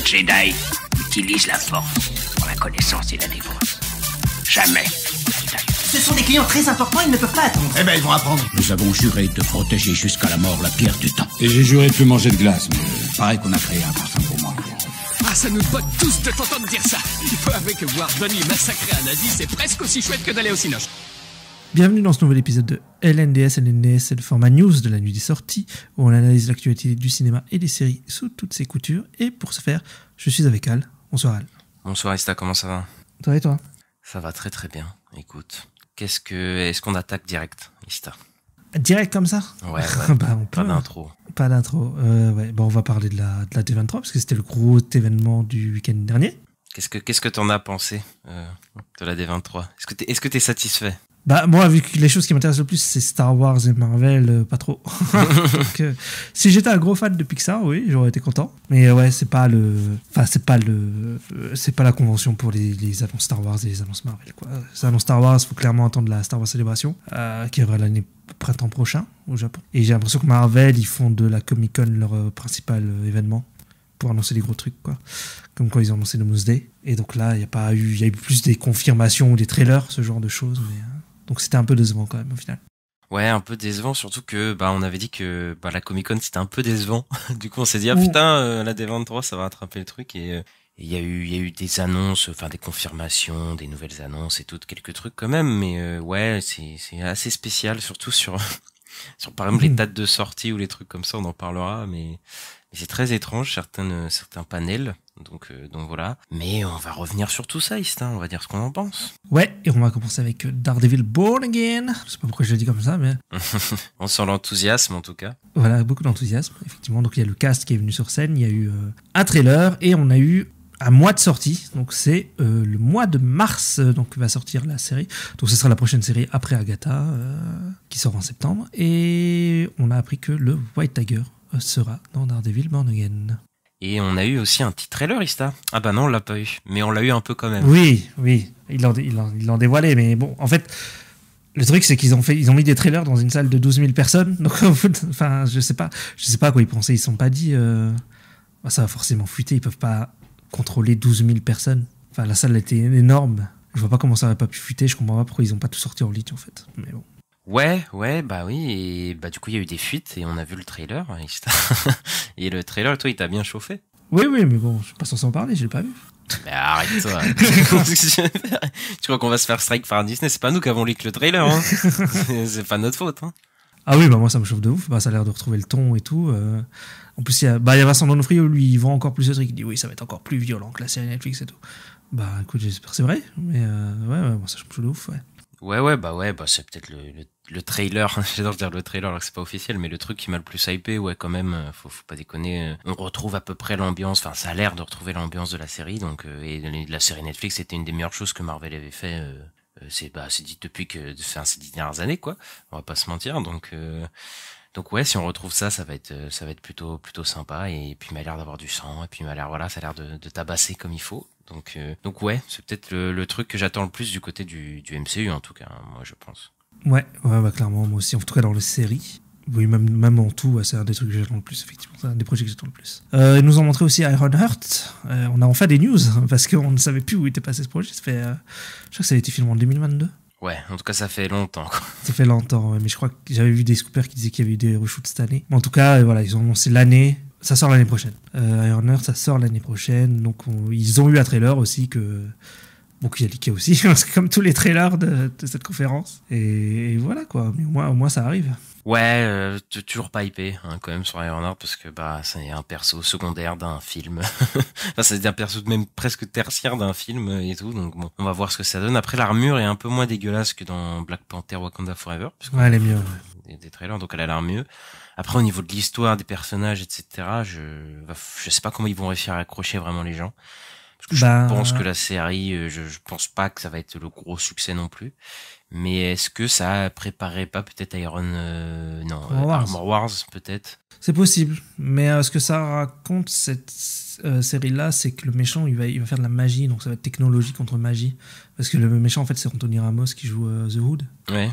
Jedi utilise la force pour la connaissance et la défense. Jamais. Ce sont des clients très importants, ils ne peuvent pas attendre. Eh ben, ils vont apprendre. Nous avons juré de protéger jusqu'à la mort la pierre du temps. Et j'ai juré de plus manger de glace, mais... Pareil qu'on a créé un parfum pour moi. Ah, ça nous botte tous de t'entendre dire ça. Il faut avouer que voir Donnie massacrer un nazi, c'est presque aussi chouette que d'aller au cinoche. Bienvenue dans ce nouvel épisode de LNDS. LNDS, c'est le format news de la nuit des sorties, où on analyse l'actualité du cinéma et des séries sous toutes ses coutures. Et pour ce faire, je suis avec Al. Bonsoir Al. Bonsoir Ista, comment ça va? Toi et toi? Ça va très très bien, écoute. Est-ce qu'on attaque direct, Ista? Direct comme ça? Ouais, bah, on peut, pas d'intro. Pas d'intro. Ouais. Bon, on va parler de la D23, parce que c'était le gros événement du week-end dernier. Qu'est-ce que t'en as pensé de la D23? Est-ce que t'es satisfait? Bah moi, vu que les choses qui m'intéressent le plus c'est Star Wars et Marvel, pas trop. Donc, si j'étais un gros fan de Pixar, oui, j'aurais été content. Mais ouais, c'est pas la convention pour les annonces Star Wars et les annonces Marvel, quoi. Les annonces Star Wars, faut clairement attendre la Star Wars Celebration, qui aura l'année printemps prochain au Japon. Et j'ai l'impression que Marvel, ils font de la Comic-Con leur principal événement pour annoncer les gros trucs, quoi. Comme quand ils ont annoncé Doomsday. Et donc là, il y a eu plus des confirmations ou des trailers, ce genre de choses, mais donc c'était un peu décevant quand même au final. Ouais, un peu décevant, surtout que on avait dit que la Comic-Con c'était un peu décevant. Du coup, on s'est dit putain, la D23 ça va attraper le truc et il y a eu des annonces, enfin des confirmations, des nouvelles annonces et tout, quelques trucs quand même, mais ouais, c'est assez spécial, surtout sur par exemple les dates de sortie ou les trucs comme ça, on en parlera, mais c'est très étrange certains panels, donc voilà. Mais on va revenir sur tout ça, Istin, on va dire ce qu'on en pense. Ouais, et on va commencer avec Daredevil Born Again. Je sais pas pourquoi je le dis comme ça, mais on sent l'enthousiasme en tout cas. Voilà, beaucoup d'enthousiasme, effectivement. Donc il y a le cast qui est venu sur scène, il y a eu un trailer et on a eu un mois de sortie. Donc c'est le mois de mars, donc va sortir la série. Donc ce sera la prochaine série après Agatha, qui sort en septembre. Et on a appris que le White Tiger sera dans Daredevil Born Again. Et on a eu aussi un petit trailer, Ista. Ah bah non, on l'a pas eu, mais on l'a eu un peu quand même. Oui, ils l'ont dévoilé, mais bon, en fait, le truc c'est qu'ils ont mis des trailers dans une salle de 12 000 personnes, donc enfin, je sais pas à quoi ils pensaient, ils se sont pas dit, ça va forcément fuiter, ils peuvent pas contrôler 12 000 personnes. Enfin, la salle était énorme, je vois pas comment ça aurait pas pu fuiter, je comprends pas pourquoi ils ont pas tout sorti en ligne en fait, mais bon. Ouais, bah oui, et bah du coup il y a eu des fuites et on a vu le trailer, et le trailer, toi, il t'a bien chauffé. Oui, mais bon, je suis pas censé en parler, je l'ai pas vu. Mais arrête-toi. Tu crois qu'on va se faire strike par Disney? C'est pas nous qui avons leak le trailer, hein. C'est pas notre faute, hein. Ah oui, bah moi ça me chauffe de ouf, ça a l'air de retrouver le ton et tout. En plus, il y a Vincent D'Onofrio, lui, il vend encore plus de trucs, il dit oui, ça va être encore plus violent que la série Netflix et tout. Bah écoute, j'espère que c'est vrai, mais ouais, moi ça me chauffe de ouf, ouais. Ouais, c'est peut-être le trailer, j'adore dire le trailer alors que c'est pas officiel, mais le truc qui m'a le plus hypé, ouais, quand même, faut pas déconner, on retrouve à peu près l'ambiance, enfin, ça a l'air de retrouver l'ambiance de la série, donc, et la série Netflix, c'était une des meilleures choses que Marvel avait fait, c'est dit depuis ces 10 dernières années, quoi, on va pas se mentir, donc ouais, si on retrouve ça va être plutôt sympa, et puis il m'a l'air d'avoir du sang, et puis ça a l'air de tabasser comme il faut. Donc ouais, c'est peut-être le truc que j'attends le plus du côté du MCU en tout cas, moi je pense. Ouais, bah clairement, moi aussi, en tout cas dans les séries. Oui, même en tout, c'est un des trucs que j'attends le plus, effectivement. C'est un des projets que j'attends le plus. Ils nous ont montré aussi Ironheart. On a enfin des news, parce qu'on ne savait plus où était passé ce projet. Je crois que ça a été filmé en 2022. Ouais, en tout cas ça fait longtemps, quoi. Ça fait longtemps, ouais, mais je crois que j'avais vu des scoopers qui disaient qu'il y avait eu des reshoots cette année. Mais en tout cas, voilà, ils ont annoncé l'année. Ça sort l'année prochaine. Ironheart, ça sort l'année prochaine. Donc, ils ont eu un trailer aussi qui a leaké aussi, parce que comme tous les trailers de cette conférence. Et voilà, quoi. Mais au moins, ça arrive. Ouais, toujours pas hypé, hein, quand même, sur Ironheart, parce que, c'est un perso secondaire d'un film. Enfin, c'est un perso même presque tertiaire d'un film et tout. Donc, bon, on va voir ce que ça donne. Après, l'armure est un peu moins dégueulasse que dans Black Panther Wakanda Forever. Ouais, elle est mieux, ouais. Des trailers, donc elle a l'air mieux. Après, au niveau de l'histoire, des personnages, etc., je sais pas comment ils vont réussir à accrocher vraiment les gens. Parce que je pense que la série, je pense pas que ça va être le gros succès non plus. Mais est-ce que ça préparait pas peut-être Armor Wars, peut-être? C'est possible. Mais ce que ça raconte, cette série-là, c'est que le méchant, il va faire de la magie. Donc ça va être technologie contre magie. Parce que le méchant, en fait, c'est Anthony Ramos qui joue The Hood. Ouais,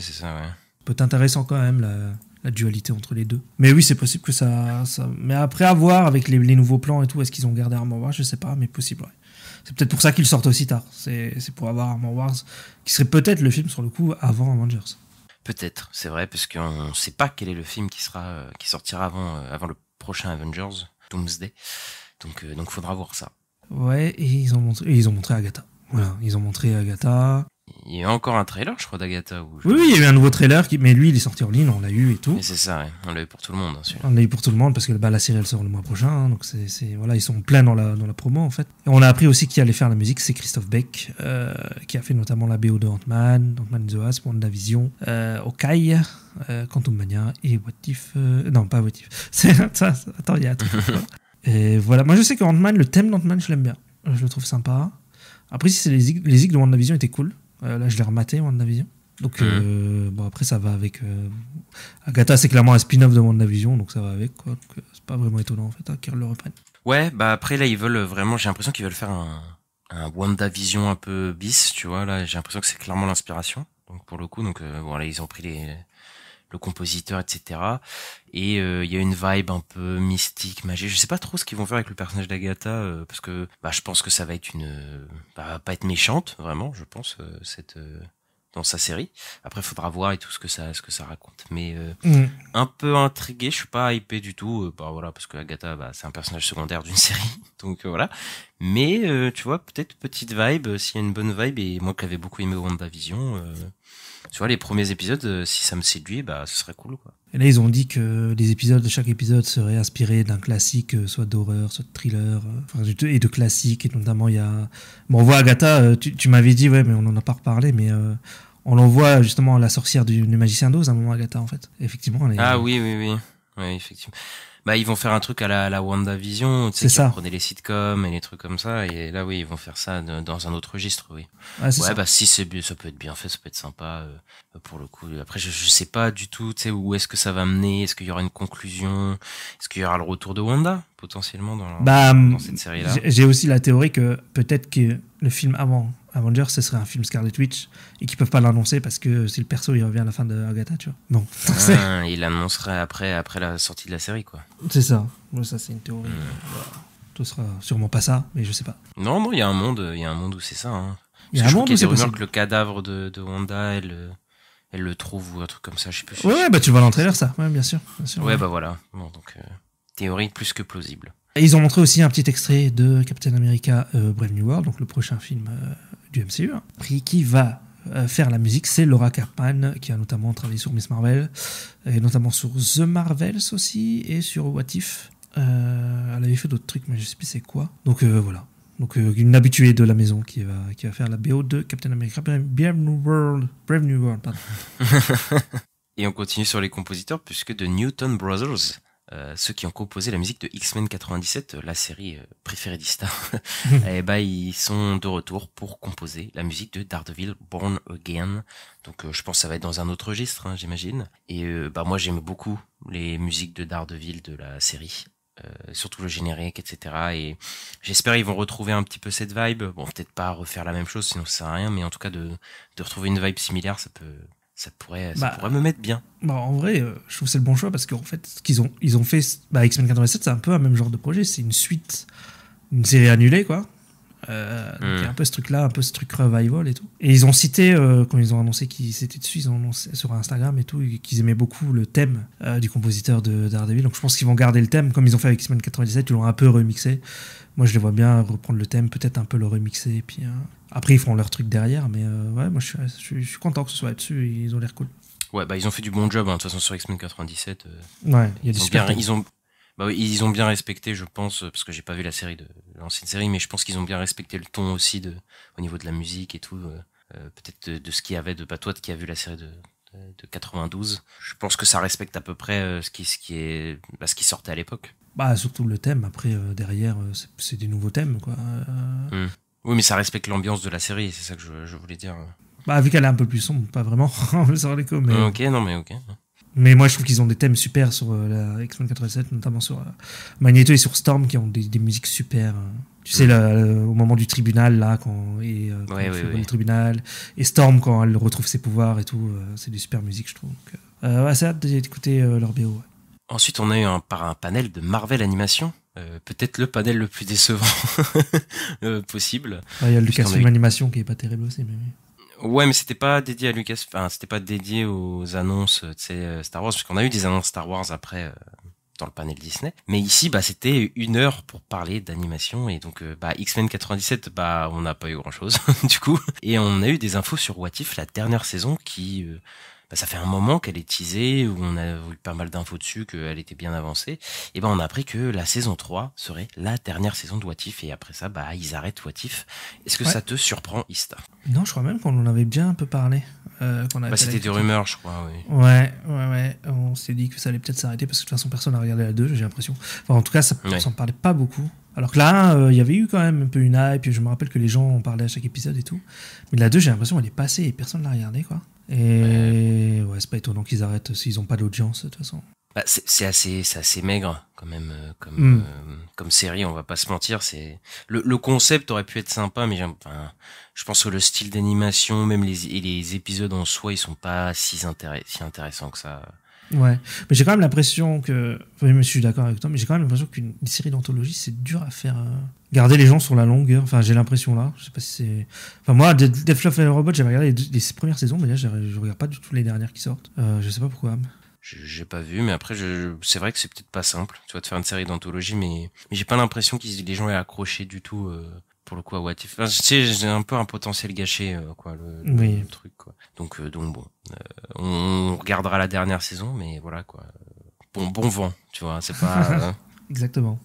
c'est ça, ouais. Peut être intéressant quand même, là. la dualité entre les deux. Mais oui, c'est possible que ça... Mais après, à voir avec les nouveaux plans et tout, est-ce qu'ils ont gardé Armor Wars? Je sais pas, mais possible, ouais. C'est peut-être pour ça qu'ils sortent aussi tard. C'est pour avoir Armor Wars, qui serait peut-être le film, sur le coup, avant Avengers. Peut-être, c'est vrai, parce qu'on ne sait pas quel est le film qui sortira avant le prochain Avengers, Doomsday. Donc faudra voir ça. Ouais, et ils ont montré Agatha. Voilà, ils ont montré Agatha. Il y a encore un trailer, je crois, d'Agatha. Oui, il y a eu un nouveau trailer, mais lui, il est sorti en ligne, on l'a eu et tout. Mais c'est ça, ouais. On l'a eu pour tout le monde. Hein, on l'a eu pour tout le monde, parce que la série, elle sort le mois prochain. Hein, donc, voilà, ils sont pleins dans la promo, en fait. Et on a appris aussi qui allait faire la musique, c'est Christophe Beck, qui a fait notamment la BO de Ant-Man and the Wasp, WandaVision, Hawkeye, Quantum Mania et What If... non, pas What If. Attends, il y a un truc. Et voilà, moi, je sais que Ant-Man, le thème d'Ant-Man, je l'aime bien. Je le trouve sympa. Après, si c'est les zig de WandaVision étaient cool. Là, je l'ai rematé, WandaVision. Donc, bon, après, ça va avec... Agatha, c'est clairement un spin-off de WandaVision, donc ça va avec, quoi. Donc, c'est pas vraiment étonnant, en fait, hein, qu'ils le reprennent. Ouais, bah après, là, ils veulent vraiment... J'ai l'impression qu'ils veulent faire un WandaVision un peu bis, tu vois. Là, j'ai l'impression que c'est clairement l'inspiration. Donc, pour le coup, voilà, ils ont pris le compositeur, etc. Et il y a une vibe un peu mystique, magique. Je sais pas trop ce qu'ils vont faire avec le personnage d'Agatha, parce que je pense que ça va être pas être méchante, vraiment, je pense, dans sa série. Après, faudra voir et tout ce que ça raconte. Mais un peu intrigué, je suis pas hypé du tout, voilà, parce que Agatha, c'est un personnage secondaire d'une série, donc voilà. Mais tu vois, peut-être petite vibe, s'il y a une bonne vibe, et moi qui avais beaucoup aimé WandaVision, tu vois, les premiers épisodes, si ça me séduit, ce serait cool, quoi. Et là, ils ont dit que chaque épisode serait inspiré d'un classique, soit d'horreur, soit de thriller, et de classique. Et notamment, il y a... Bon, on voit Agatha, tu m'avais dit, ouais, mais on en a pas reparlé, mais on l'envoie justement à la sorcière du magicien d'Oz, à un moment, Agatha, en fait. Effectivement, elle est... Ah oui, effectivement. Ils vont faire un truc à la WandaVision, tu sais, c'est ça. Prenez les sitcoms et les trucs comme ça, et là, oui, ils vont faire ça dans un autre registre, oui. Ouais, ça. Si ça peut être bien fait, ça peut être sympa, pour le coup. Après, je sais pas du tout, tu sais, où est-ce que ça va mener, est-ce qu'il y aura une conclusion, est-ce qu'il y aura le retour de Wanda, potentiellement, dans cette série-là. J'ai aussi la théorie que peut-être que le film avant Avengers, ce serait un film Scarlet Witch, et qu'ils peuvent pas l'annoncer parce que si le perso il revient à la fin de Agatha, tu vois. Bon. Il l'annoncerait après la sortie de la série, quoi. C'est ça. Ça, c'est une théorie. Voilà. Ce sera sûrement pas ça, mais je sais pas. Non, il y a un monde où c'est ça, hein. Il y a un monde où c'est possible que le cadavre de Wanda, elle le trouve ou un truc comme ça, je sais plus. Ouais, tu vois dans le trailer, ça. Ouais, bien sûr. Ouais, voilà. Bon, donc, théorie plus que plausible. Et ils ont montré aussi un petit extrait de Captain America Brave New World, donc le prochain film du MCU. Qui va faire la musique, c'est Laura Karpman, qui a notamment travaillé sur Miss Marvel, et notamment sur The Marvels aussi, et sur What If. Elle avait fait d'autres trucs, mais je sais plus c'est quoi. Donc voilà. Donc une habituée de la maison qui va faire la BO de Captain America Brave New World, pardon. Et on continue sur les compositeurs, puisque de Newton Brothers, ceux qui ont composé la musique de X-Men 97, la série préférée d'Ista, ils sont de retour pour composer la musique de Daredevil Born Again. Donc je pense que ça va être dans un autre registre, hein, j'imagine. Et moi j'aime beaucoup les musiques de Daredevil de la série. Surtout le générique, etc. Et j'espère qu'ils vont retrouver un petit peu cette vibe. Bon, peut-être pas refaire la même chose, sinon ça sert à rien, mais en tout cas de retrouver une vibe similaire, ça pourrait me mettre bien. En vrai, je trouve que c'est le bon choix, parce qu'en fait, ce qu'ils ont fait, X-Men 87, c'est un peu un même genre de projet. C'est une suite, une série annulée, quoi. Donc il y a un peu ce truc-là, un peu ce truc revival et tout. Et ils ont cité, quand ils ont annoncé qu'ils étaient dessus, ils ont annoncé sur Instagram et tout, qu'ils aimaient beaucoup le thème du compositeur de Daredevil. Donc je pense qu'ils vont garder le thème, comme ils ont fait avec X-Men 97, ils l'ont un peu remixé. Moi je les vois bien reprendre le thème, peut-être un peu le remixer, et puis après ils feront leur truc derrière, mais ouais, moi je suis content que ce soit dessus, ils ont l'air cool. Ouais, ils ont fait du bon job, hein, de toute façon sur X-Men 97. Ouais, il y a des super ils ont bien respecté, je pense, parce que j'ai pas vu la série de l'ancienne série, mais je pense qu'ils ont bien respecté le ton aussi au niveau de la musique et tout, peut-être de ce qu'il y avait toi qui as vu la série de 92. Je pense que ça respecte à peu près ce qui sortait à l'époque. Surtout le thème, après derrière c'est des nouveaux thèmes, quoi. Oui, mais ça respecte l'ambiance de la série, c'est ça que je voulais dire. Vu qu'elle est un peu plus sombre, pas vraiment, mais... Ok. Mais moi je trouve qu'ils ont des thèmes super sur la X-Men 87, notamment sur Magneto et sur Storm, qui ont des musiques super. Tu sais, au moment du tribunal, là, quand le tribunal, et Storm quand elle retrouve ses pouvoirs et tout, c'est des super musiques, je trouve. Donc, Ouais, c'est hâte d'écouter leur BO. Ouais. Ensuite, on a eu un panel de Marvel Animation. Peut-être le panel le plus décevant possible. Il y a le Lucasfilm Animation qui est pas terrible aussi. Mais... Ouais, mais c'était pas dédié à Lucas, enfin, c'était pas dédié aux annonces, tu sais, Star Wars, parce qu'on a eu des annonces Star Wars après, dans le panel Disney. Mais ici, bah, c'était 1 heure pour parler d'animation, et donc, X-Men 97, on n'a pas eu grand chose, du coup. Et on a eu des infos sur What If, la dernière saison, qui, ça fait un moment qu'elle est teasée, où on a eu pas mal d'infos dessus, qu'elle était bien avancée. Et on a appris que la saison 3 serait la dernière saison de What If, et après ça, ils arrêtent What If. Est-ce que ça te surprend, Ista? Non, je crois même qu'on en avait déjà un peu parlé. C'était des rumeurs, je crois, oui. Ouais. On s'est dit que ça allait peut-être s'arrêter, parce que de toute façon, personne n'a regardé la 2, j'ai l'impression. Enfin, en tout cas, ça s'en parlait pas beaucoup. Alors que là, il y avait eu quand même un peu une hype, et je me rappelle que les gens en parlaient à chaque épisode et tout. Mais la 2, j'ai l'impression qu'elle est passée et personne l'a regardée, quoi. Et ouais, c'est pas étonnant qu'ils arrêtent s'ils ont pas d'audience, de toute façon. C'est assez maigre, quand même, comme série, on va pas se mentir. Le concept aurait pu être sympa, mais je pense que le style d'animation, même les épisodes en soi, ils sont pas si intéressants que ça. Ouais, mais j'ai quand même l'impression que... Enfin, je suis d'accord avec toi, mais j'ai quand même l'impression qu'une série d'anthologie, c'est dur à faire... Garder les gens sur la longueur, enfin j'ai l'impression là, je sais pas si c'est... Enfin moi, Death Love and Robot, j'avais regardé les premières saisons, mais là je regarde pas du tout les dernières qui sortent. Je sais pas pourquoi. J'ai pas vu, mais après c'est vrai que c'est peut-être pas simple, tu vois, de faire une série d'anthologie, mais j'ai pas l'impression que les gens aient accroché du tout... pour le coup à What If. Enfin, tu sais, j'ai un peu un potentiel gâché, quoi, le truc, quoi. Donc bon, on regardera la dernière saison, mais voilà, quoi. Bon vent, tu vois, c'est pas... Exactement.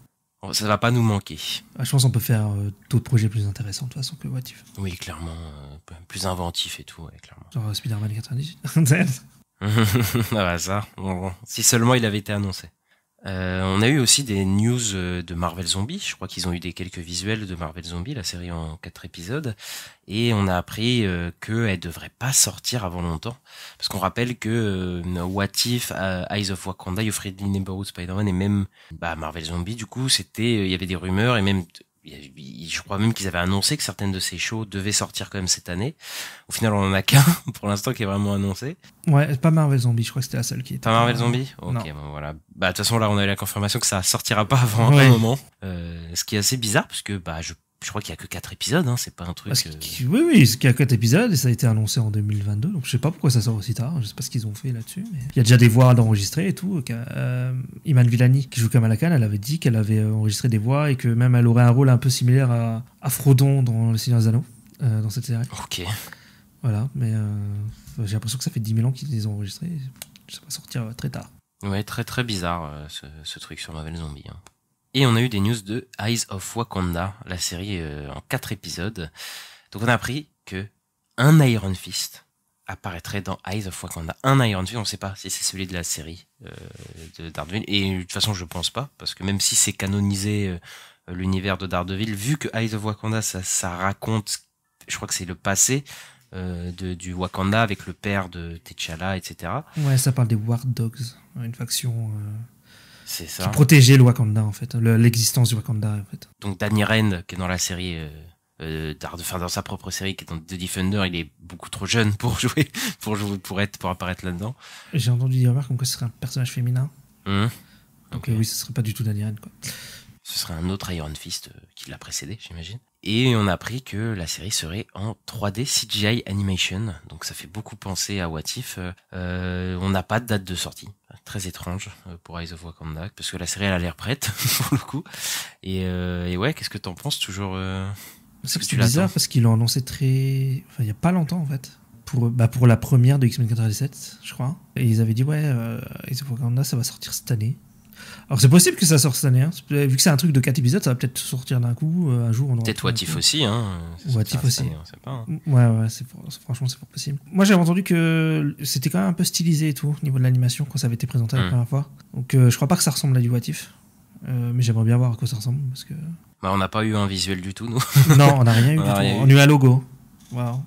Ça va pas nous manquer. Je pense qu'on peut faire d'autres projets plus intéressants, de toute façon, que What If. Oui, clairement, plus inventif et tout, ouais, clairement. Genre Spider-Man 98. Ça, bon, si seulement il avait été annoncé. On a eu aussi des news de Marvel Zombie. Je crois qu'ils ont eu quelques visuels de Marvel Zombie, la série en 4 épisodes. Et on a appris qu'elle devrait pas sortir avant longtemps. Parce qu'on rappelle que What If, Eyes of Wakanda, You Friendly Neighborhood Spider-Man et même Marvel Zombie, du coup, il y avait des rumeurs et même... Je crois même qu'ils avaient annoncé que certaines de ces shows devaient sortir quand même cette année. Au final, on en a qu'un pour l'instant qui est vraiment annoncé. Ouais, pas Marvel Zombie, je crois que c'était la seule qui était. Pas Marvel Zombie? Ok, bon, voilà. De toute façon, là, on a eu la confirmation que ça sortira pas avant un moment. Ce qui est assez bizarre, parce que je crois qu'il y a que 4 épisodes, hein, c'est pas un truc... Oui, il y a 4 épisodes et ça a été annoncé en 2022, donc je sais pas pourquoi ça sort aussi tard, je sais pas ce qu'ils ont fait là-dessus. Mais... Il y a déjà des voix d'enregistrer et tout. Iman Vellani, qui joue Kamala Khan, elle avait dit qu'elle avait enregistré des voix et que même elle aurait un rôle un peu similaire à Frodon dans Le Seigneur des Anneaux, dans cette série. Ok. Voilà, mais j'ai l'impression que ça fait 10 000 ans qu'ils les ont enregistrés, ça va sortir très tard. Ouais, très très bizarre ce truc sur Marvel Zombie, hein. Et on a eu des news de Eyes of Wakanda, la série en 4 épisodes. Donc on a appris que un Iron Fist apparaîtrait dans Eyes of Wakanda. Un Iron Fist, on ne sait pas si c'est celui de la série de Daredevil. Et de toute façon, je pense pas, parce que même si c'est canonisé l'univers de Daredevil, vu que Eyes of Wakanda, ça raconte, je crois que c'est le passé du Wakanda avec le père de T'Challa, etc. Ouais, ça parle des War Dogs, une faction... C'est ça. Qui protégeait le Wakanda, en fait, l'existence du Wakanda, en fait. Donc Danny Rand, qui est dans la série, dans sa propre série, qui est dans The Defender, il est beaucoup trop jeune pour apparaître là-dedans. J'ai entendu des rumeurs comme quoi ce serait un personnage féminin. Donc okay. Oui, ce serait pas du tout Danny Rand, quoi. Ce serait un autre Iron Fist qui l'a précédé, j'imagine. Et on a appris que la série serait en 3D CGI animation. Donc ça fait beaucoup penser à What If. On n'a pas de date de sortie. Très étrange pour Eyes of Wakanda, parce que la série elle a l'air prête pour le coup. Et ouais, qu'est-ce que t'en penses toujours C'est bizarre parce qu'ils l'ont annoncé il y a pas longtemps en fait. Pour la première de X-Men 97, je crois. Et ils avaient dit Eyes of Wakanda ça va sortir cette année. Alors c'est possible que ça sorte cette année, hein. Vu que c'est un truc de 4 épisodes, ça va peut-être sortir d'un coup, un jour. Peut-être What If aussi, hein. What If aussi. Année, on sait pas, hein. Ouais, franchement c'est pas possible. Moi j'avais entendu que c'était quand même un peu stylisé et tout, au niveau de l'animation, quand ça avait été présenté la première fois. Donc je crois pas que ça ressemble à du What If. Mais j'aimerais bien voir à quoi ça ressemble, parce que... on n'a pas eu un visuel du tout, nous. Non, on n'a rien eu du tout. On a eu un logo. Wow.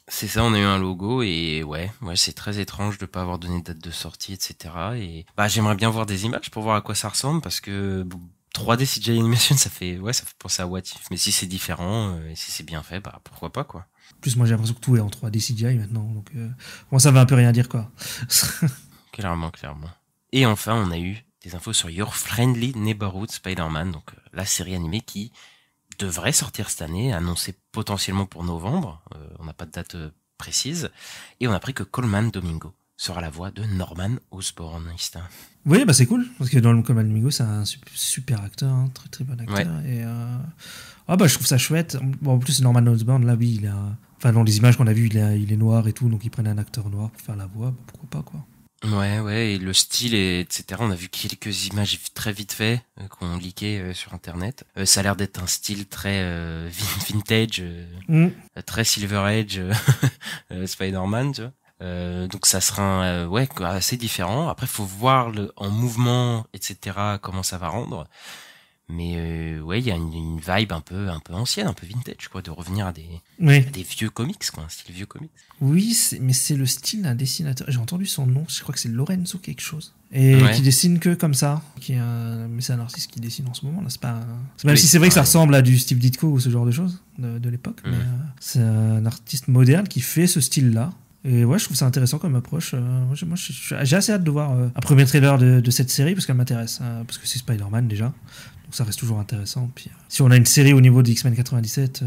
C'est ça, on a eu un logo et ouais, c'est très étrange de pas avoir donné de date de sortie, etc. Et j'aimerais bien voir des images pour voir à quoi ça ressemble, parce que 3D CGI animation, ça fait penser à What If. Mais si c'est différent, et si c'est bien fait, pourquoi pas, quoi. En plus, moi j'ai l'impression que tout est en 3D CGI maintenant, donc ça veut un peu rien dire, quoi. Clairement. Et enfin, on a eu des infos sur Your Friendly Neighborhood Spider-Man, donc la série animée qui devrait sortir cette année, annoncée potentiellement pour novembre. On n'a pas de date précise. Et on a appris que Colman Domingo sera la voix de Norman Osborn. Oui, bah c'est cool, parce que dans le Colman Domingo, c'est un super acteur, hein, très très bon acteur. Ouais. Et je trouve ça chouette. Bon, en plus, Norman Osborn, là, oui, enfin, dans les images qu'on a vues, il est noir et tout, donc ils prennent un acteur noir pour faire la voix, bah, pourquoi pas, quoi. Ouais, et le style, etc. On a vu quelques images très vite fait qu'on leakait sur Internet. Ça a l'air d'être un style très vintage, très Silver Age, Spider-Man, tu vois. Donc ça sera assez différent. Après, faut voir en mouvement, etc. comment ça va rendre. Mais il y a une vibe un peu ancienne, un peu vintage, quoi, de revenir à des vieux comics, quoi, un style vieux comics. Oui, mais c'est le style d'un dessinateur. J'ai entendu son nom, je crois que c'est Lorenzo quelque chose. Et qui dessine que comme ça. Mais c'est un artiste qui dessine en ce moment. Là, même si c'est vrai que ça ressemble à du Steve Ditko ou ce genre de choses de l'époque. Mais c'est un artiste moderne qui fait ce style-là. Et ouais, je trouve ça intéressant comme approche. Moi, j'ai assez hâte de voir un premier trailer de cette série parce qu'elle m'intéresse. Parce que c'est Spider-Man déjà. Donc ça reste toujours intéressant. Puis, si on a une série au niveau de X-Men 97,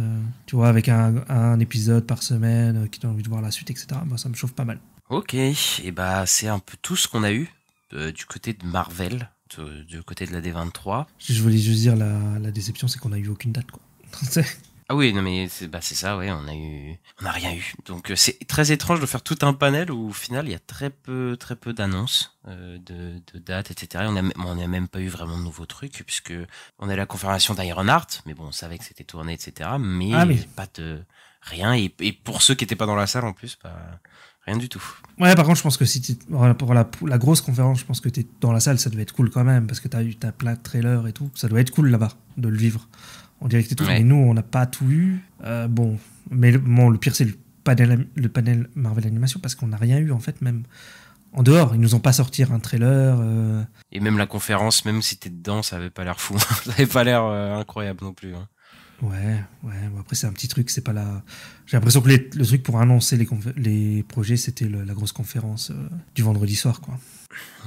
tu vois, avec un épisode par semaine, qui donne envie de voir la suite, etc., bah, ça me chauffe pas mal. Ok, et bah c'est un peu tout ce qu'on a eu du côté de Marvel, du côté de la D23. Je voulais juste dire, la déception, c'est qu'on n'a eu aucune date, quoi. Ah oui, non mais c'est ça, ouais, on a rien eu. Donc c'est très étrange de faire tout un panel où au final il y a très peu d'annonces de dates, etc. On a même pas eu vraiment de nouveaux trucs puisque on a la confirmation d'Ironheart, mais bon, on savait que c'était tourné, etc. Mais pas de rien. Et pour ceux qui étaient pas dans la salle en plus, rien du tout. Ouais, par contre, je pense que si pour la grosse conférence, je pense que t'es dans la salle, ça devait être cool quand même parce que t'as plein de trailers et tout. Ça doit être cool là-bas de le vivre en direct et tout. Mais nous, on n'a pas tout eu. Mais le pire, c'est le panel Marvel Animation parce qu'on n'a rien eu en fait, même en dehors. Ils nous ont pas sorti un trailer. Et même la conférence, même si t'es dedans, ça avait pas l'air fou. Ça avait pas l'air incroyable non plus. Hein. Ouais. Bon, après, c'est un petit truc. C'est pas la. J'ai l'impression que le truc pour annoncer les projets, c'était la grosse conférence du vendredi soir, quoi.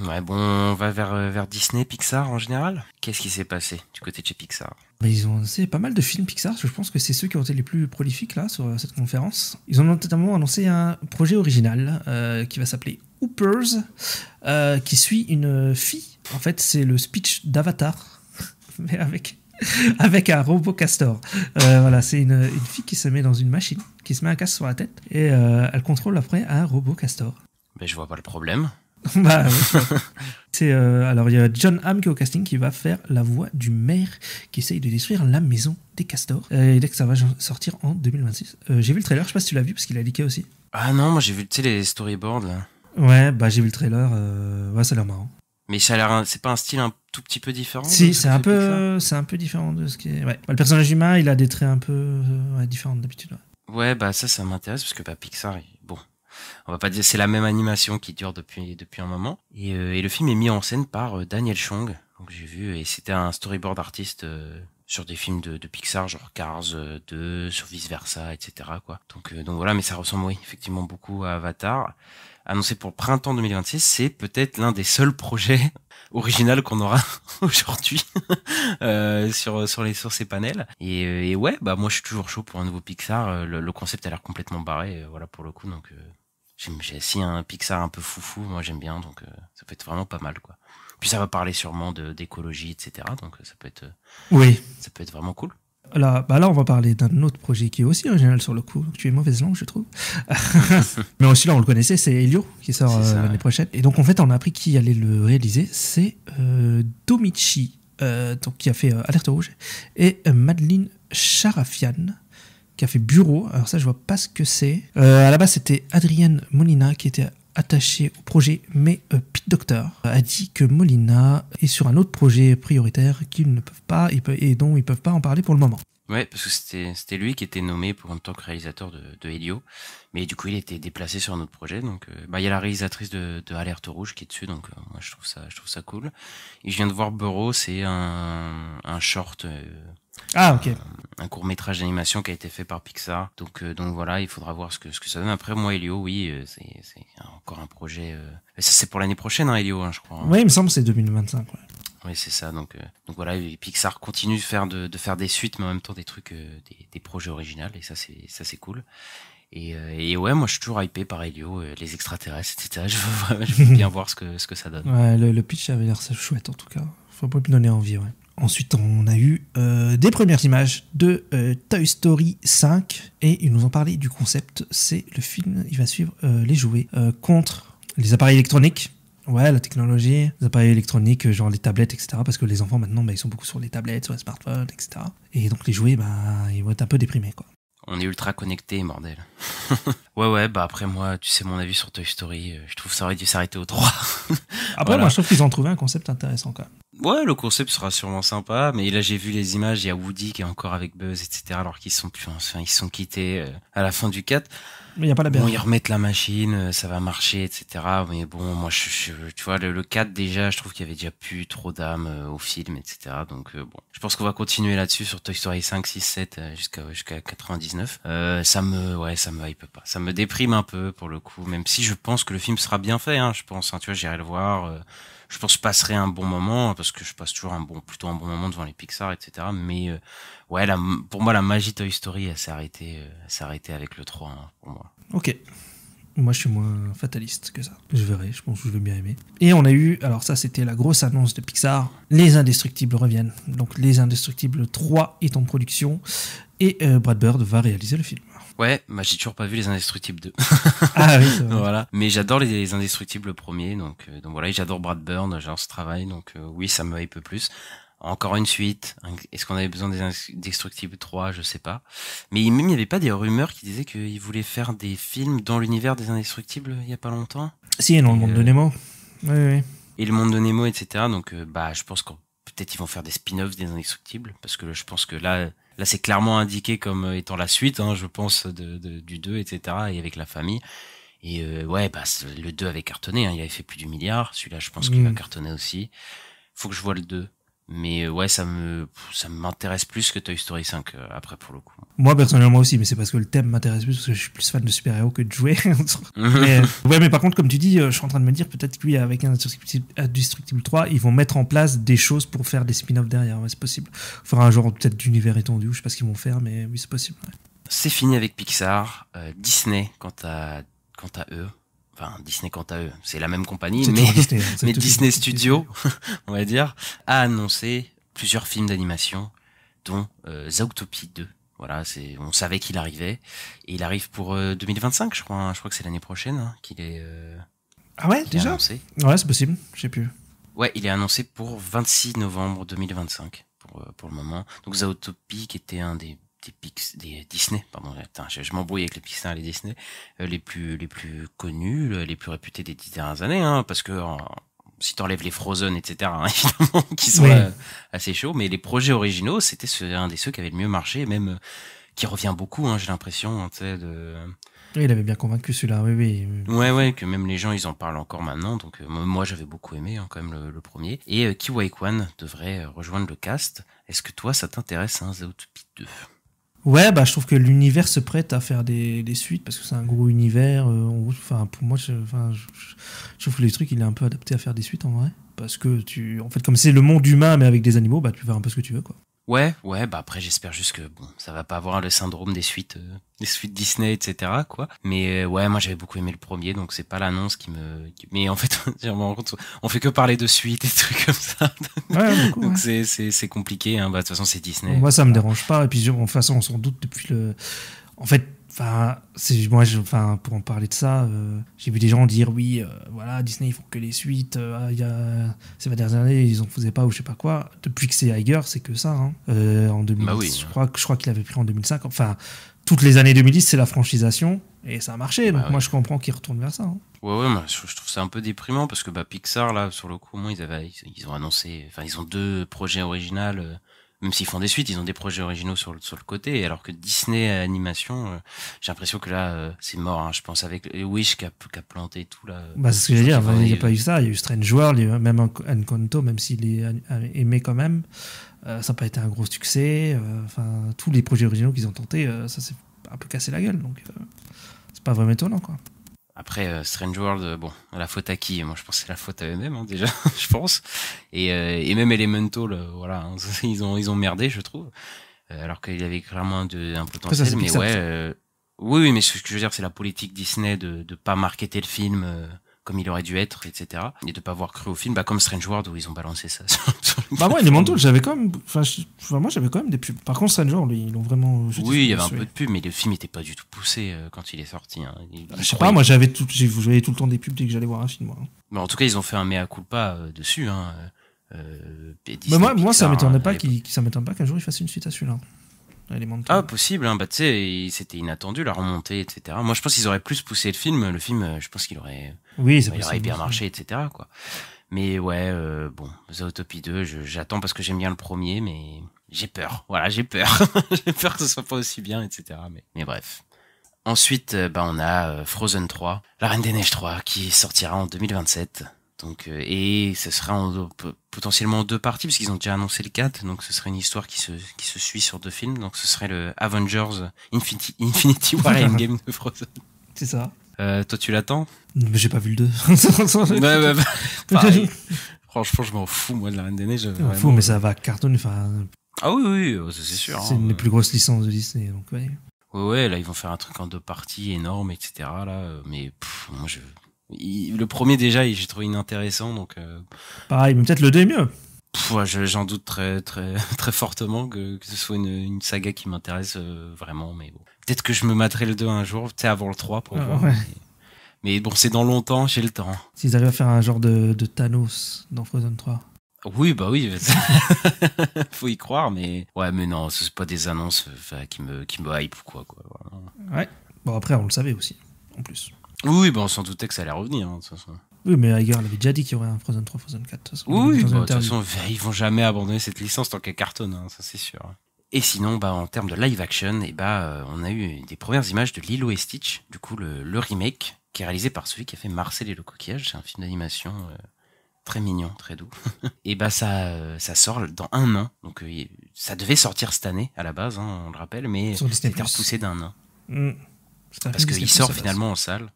Ouais, bon, on va vers Disney, Pixar en général. Qu'est-ce qui s'est passé du côté de chez Pixar ? Ils ont annoncé pas mal de films Pixar. Je pense que c'est ceux qui ont été les plus prolifiques là sur cette conférence. Ils ont notamment annoncé un projet original qui va s'appeler Hoopers, qui suit une fille. En fait, c'est le speech d'Avatar, mais avec un robot castor. Voilà, c'est une fille qui se met dans une machine, qui se met un casque sur la tête et elle contrôle après un robot castor. Ben, je vois pas le problème. Bah oui. Alors il y a John Hamm qui est au casting qui va faire la voix du maire qui essaye de détruire la maison des castors. Et dès que ça va sortir en 2026. J'ai vu le trailer, je sais pas si tu l'as vu parce qu'il a leaké aussi. Ah non, moi j'ai vu les storyboards là. Ouais, j'ai vu le trailer. Ça a l'air marrant. Mais c'est pas un style un tout petit peu différent. Si, c'est un peu différent de ce qui est. Ouais. Le personnage humain, il a des traits un peu différents d'habitude. Ouais, ça m'intéresse parce que Pixar, bon. On va pas dire c'est la même animation qui dure depuis un moment et le film est mis en scène par Daniel Chong, donc j'ai vu, et c'était un storyboard artiste sur des films de Pixar genre Cars 2, sur Vice Versa, etc. quoi. Donc voilà, mais ça ressemble effectivement beaucoup à Avatar. Annoncé pour printemps 2026, c'est peut-être l'un des seuls projets originaux qu'on aura aujourd'hui sur ces panels. Et ouais, moi je suis toujours chaud pour un nouveau Pixar. Le concept a l'air complètement barré, voilà pour le coup, donc. Si un Pixar un peu foufou, moi j'aime bien, donc ça peut être vraiment pas mal, quoi. Puis ça va parler sûrement d'écologie, etc. Donc ça peut être vraiment cool. Là, on va parler d'un autre projet qui est aussi original sur le coup. Tu es mauvaise langue, je trouve. Mais aussi là, on le connaissait, c'est Elio qui sort l'année prochaine. Et donc en fait, on a appris qui allait le réaliser. C'est Domichi, donc qui a fait Alerte Rouge, et Madeline Charafian, qui a fait Bureau. Alors ça, je vois pas ce que c'est. À la base, c'était Adrienne Molina qui était attachée au projet, mais Pete Docter a dit que Molina est sur un autre projet prioritaire qu'ils ne peuvent pas et dont ils peuvent pas en parler pour le moment. Ouais, parce que c'était lui qui était nommé en tant que réalisateur de Helio, mais du coup il était déplacé sur un autre projet. Donc il y a la réalisatrice de Alerte Rouge qui est dessus, donc moi je trouve ça cool. Et je viens de voir Bureau, c'est un short Ah, ok. Un court-métrage d'animation qui a été fait par Pixar. Donc voilà, il faudra voir ce que ça donne. Après, moi, Elio, oui, c'est encore un projet. Ça, c'est pour l'année prochaine, hein, Elio, hein, je crois. Hein. Oui, il me semble que c'est 2025. Ouais. Oui, c'est ça. Donc voilà, Pixar continue de faire des suites, mais en même temps des trucs, des projets originaux. Et ça, c'est cool. Et ouais, moi, je suis toujours hypé par Elio, les extraterrestres, etc. Je veux bien voir ce que ça donne. Ouais, le pitch avait l'air chouette, en tout cas. Faut pas me donner envie, ouais. Ensuite, on a eu des premières images de Toy Story 5 et ils nous ont parlé du concept. C'est le film, il va suivre les jouets contre les appareils électroniques. Ouais, la technologie, les appareils électroniques, genre les tablettes, etc. Parce que les enfants, maintenant, ils sont beaucoup sur les tablettes, sur les smartphones, etc. Et donc, les jouets, ils vont être un peu déprimés, quoi. On est ultra connectés, bordel. Ouais, bah après moi, tu sais mon avis sur Toy Story, je trouve que ça aurait dû s'arrêter au 3. Après, voilà. moi, je trouve qu'ils ont trouvé un concept intéressant, quand même. Ouais, le concept sera sûrement sympa, mais là j'ai vu les images, il y a Woody qui est encore avec Buzz, etc. Alors qu'ils sont plus, enfin, ils sont quittés à la fin du 4. Mais il n'y a pas la Bon, berge. ils remettent la machine, ça va marcher, etc. Mais bon, moi, tu vois, le 4 déjà, je trouve qu'il y avait déjà plus trop d'âme au film, etc. Donc bon, je pense qu'on va continuer là-dessus sur Toy Story 5, 6, 7 jusqu'à 99. Ça me hype pas. Ça me déprime un peu pour le coup, même si je pense que le film sera bien fait. Hein, je pense, hein, tu vois, j'irai le voir. Je pense que je passerai un bon moment parce que je passe toujours plutôt un bon moment devant les Pixar, etc. Mais ouais, pour moi, la magie Toy Story, elle s'est arrêtée avec le 3, hein, pour moi. Ok. Moi, je suis moins fataliste que ça. Je verrai, je pense que je vais bien aimer. Et on a eu, alors ça, c'était la grosse annonce de Pixar. Les Indestructibles reviennent. Donc, Les Indestructibles 3 est en production. Et Brad Bird va réaliser le film. Ouais, bah j'ai toujours pas vu les Indestructibles 2. Ah oui, c'est vrai. Voilà. Mais j'adore les Indestructibles premiers, donc voilà, et j'adore Brad Bird, j'adore ce travail, donc oui, ça me hype plus. Encore une suite. Est-ce qu'on avait besoin des Indestructibles 3? Je sais pas. Mais même il y avait pas des rumeurs qui disaient qu'ils voulaient faire des films dans l'univers des Indestructibles il y a pas longtemps? Si, dans le monde de Nemo. Oui, oui. Et le monde de Nemo, etc. Donc bah je pense que peut-être ils vont faire des spin-offs des Indestructibles, parce que je pense que là c'est clairement indiqué comme étant la suite, hein, je pense, du 2, etc. et avec la famille. Et ouais, bah le 2 avait cartonné, hein, il avait fait plus du milliard. Celui-là, je pense qu'il va cartonner aussi. Faut que je vois le 2. Mais ouais, ça m'intéresse plus que Toy Story 5 après pour le coup. Moi personnellement aussi, mais c'est parce que le thème m'intéresse plus, parce que je suis plus fan de super-héros que de jouets. mais par contre, comme tu dis, je suis en train de me dire peut-être que oui, avec un Indestructible 3, ils vont mettre en place des choses pour faire des spin-offs derrière. Ouais, c'est possible. Il faudra un genre peut-être d'univers étendu, je sais pas ce qu'ils vont faire, mais oui, c'est possible. Ouais. C'est fini avec Pixar. Disney, quant à eux. Enfin, Disney quant à eux, c'est la même compagnie, mais Disney Studios, on va dire, a annoncé plusieurs films d'animation, dont Zootopie 2. Voilà, on savait qu'il arrivait, et il arrive pour 2025, je crois. Hein, je crois que c'est l'année prochaine qu'il est. Ah ouais, déjà annoncé. Ouais, c'est possible, je sais plus. Ouais, il est annoncé pour 26 novembre 2025 pour le moment. Donc Zootopie, qui était un des Disney, pardon, attends, je m'embrouille avec les Pixar et les Disney, les plus connus, les plus réputés des 10 dernières années, hein, parce que si t'enlèves les Frozen, etc., hein, évidemment, qui sont assez chauds, mais les projets originaux, c'était un des ceux qui avait le mieux marché, même qui revient beaucoup, hein, j'ai l'impression, tu sais, Oui, il avait bien convaincu celui-là, oui. Ouais, que même les gens, ils en parlent encore maintenant, donc moi, j'avais beaucoup aimé, hein, quand même, le premier. Et Ke-Huy Quan devrait rejoindre le cast. Est-ce que toi, ça t'intéresse, hein, Zootopie 2? Ouais, bah je trouve que l'univers se prête à faire des suites parce que c'est un gros univers. Enfin, pour moi, je trouve que les trucs, il est un peu adapté à faire des suites en vrai. Parce que en fait, comme c'est le monde humain mais avec des animaux, bah tu peux faire un peu ce que tu veux, quoi. Ouais, bah après j'espère juste que bon, ça va pas avoir le syndrome des suites Disney, etc. quoi. Mais ouais, moi j'avais beaucoup aimé le premier, donc c'est pas l'annonce mais en fait, on fait que parler de suites et de trucs comme ça. Ouais, beaucoup, donc ouais. c'est compliqué, hein. Bah de toute façon c'est Disney. Moi ça me dérange pas, et puis de toute façon on s'en doute depuis le. En fait, pour en parler de ça, j'ai vu des gens dire oui, voilà, Disney ils font que les suites. Ces dernières années ils en faisaient pas ou je sais pas quoi. Depuis que c'est Iger, c'est que ça. Hein. En 2010, bah oui, je crois qu'il avait pris en 2005. Enfin, toutes les années 2010 c'est la franchisation et ça a marché. Donc moi je comprends qu'ils retournent vers ça. Hein. Ouais, moi, je trouve ça un peu déprimant parce que Pixar là, sur le coup, au moins ils ont annoncé, enfin ils ont 2 projets originaux. Même s'ils font des suites, ils ont des projets originaux sur le côté, alors que Disney Animation, j'ai l'impression que là, c'est mort, hein, je pense, avec Wish qui a planté tout là. Bah, c'est ce que j'allais dire, il n'y a pas eu ça, il y a eu Strange World, il y a eu même Encanto, même s'il est aimé quand même, ça n'a pas été un gros succès, enfin, tous les projets originaux qu'ils ont tentés, ça s'est un peu cassé la gueule, donc c'est pas vraiment étonnant, quoi. Après, Strange World, bon, la faute à qui? Moi, je pense que c'est la faute à eux-mêmes, hein, déjà, je pense. Et même Elemental, voilà, hein, ils ont merdé, je trouve. Alors qu'il y avait clairement un potentiel, ça, mais ouais, oui, mais ce que je veux dire, c'est la politique Disney de pas marketer le film comme il aurait dû être, etc. Et de pas avoir cru au film, comme Strange World où ils ont balancé ça. Bah moi, Elemental, j'avais quand même, moi j'avais quand même des pubs. Par contre, Strange World, ils l'ont vraiment. Oui, il y avait un peu de pub, mais le film était pas du tout poussé quand il est sorti. Hein. Je sais pas, moi j'avais tout le temps des pubs dès que j'allais voir un film. Moi. Mais en tout cas, ils ont fait un mea culpa dessus. Hein. Mais moi, ça m'étonne pas qu'un jour ils fassent une suite à celui-là. Ah, possible, hein, tu sais, c'était inattendu la remontée, etc. Moi, je pense qu'ils auraient plus poussé le film, je pense qu'il aurait, il aurait bien marché, etc. quoi. Mais ouais, bon, Zootopie 2, j'attends parce que j'aime bien le premier, mais j'ai peur. Voilà, j'ai peur. J'ai peur que ce soit pas aussi bien, etc. Mais bref. Ensuite, on a Frozen 3, La Reine des Neiges 3, qui sortira en 2027. Donc, et ce sera potentiellement en 2 parties, parce qu'ils ont déjà annoncé le 4, donc ce serait une histoire qui se suit sur 2 films, donc ce serait le Avengers Infinity War Endgame de Frozen. C'est ça. Toi, tu l'attends? Mais j'ai pas vu le 2. Ouais, pareil. Franchement, je m'en fous, moi, de La Reine des Neiges. Je m'en fous, mais ça va cartonner, enfin... Ah oui, c'est sûr. C'est une des plus grosses licences de Disney, donc ouais. Ouais, là, ils vont faire un truc en 2 parties énorme, etc., là, mais moi, le premier déjà j'ai trouvé inintéressant, donc pareil, mais peut-être le 2 est mieux. J'en doute très très très fortement que ce soit une saga qui m'intéresse vraiment, mais bon, peut-être que je me materai le 2 un jour, tu sais, avant le 3 pour voir. Ouais. Mais bon, c'est dans longtemps, j'ai le temps. S'ils arrivent à faire un genre de Thanos dans Frozen 3. Oui, faut y croire, mais ouais, mais non, c'est pas des annonces qui me hype ou quoi. Voilà. Ouais. Bon, après on le savait aussi, en plus. Oui, on s'en doutait que ça allait revenir, hein, de toute façon. Oui, mais Iger avait déjà dit qu'il y aurait un Frozen 3, Frozen 4. De toute façon, oui, de toute façon, ils vont jamais abandonner cette licence tant qu'elle cartonne, hein, ça c'est sûr. Et sinon, en termes de live action, on a eu des premières images de Lilo et Stitch, du coup le remake, qui est réalisé par celui qui a fait Marcel et le coquillage. C'est un film d'animation très mignon, très doux. Et ça sort dans 1 an, donc ça devait sortir cette année à la base, hein, on le rappelle, mais c'était repoussé d'1 an. Parce qu'il sort finalement en salle.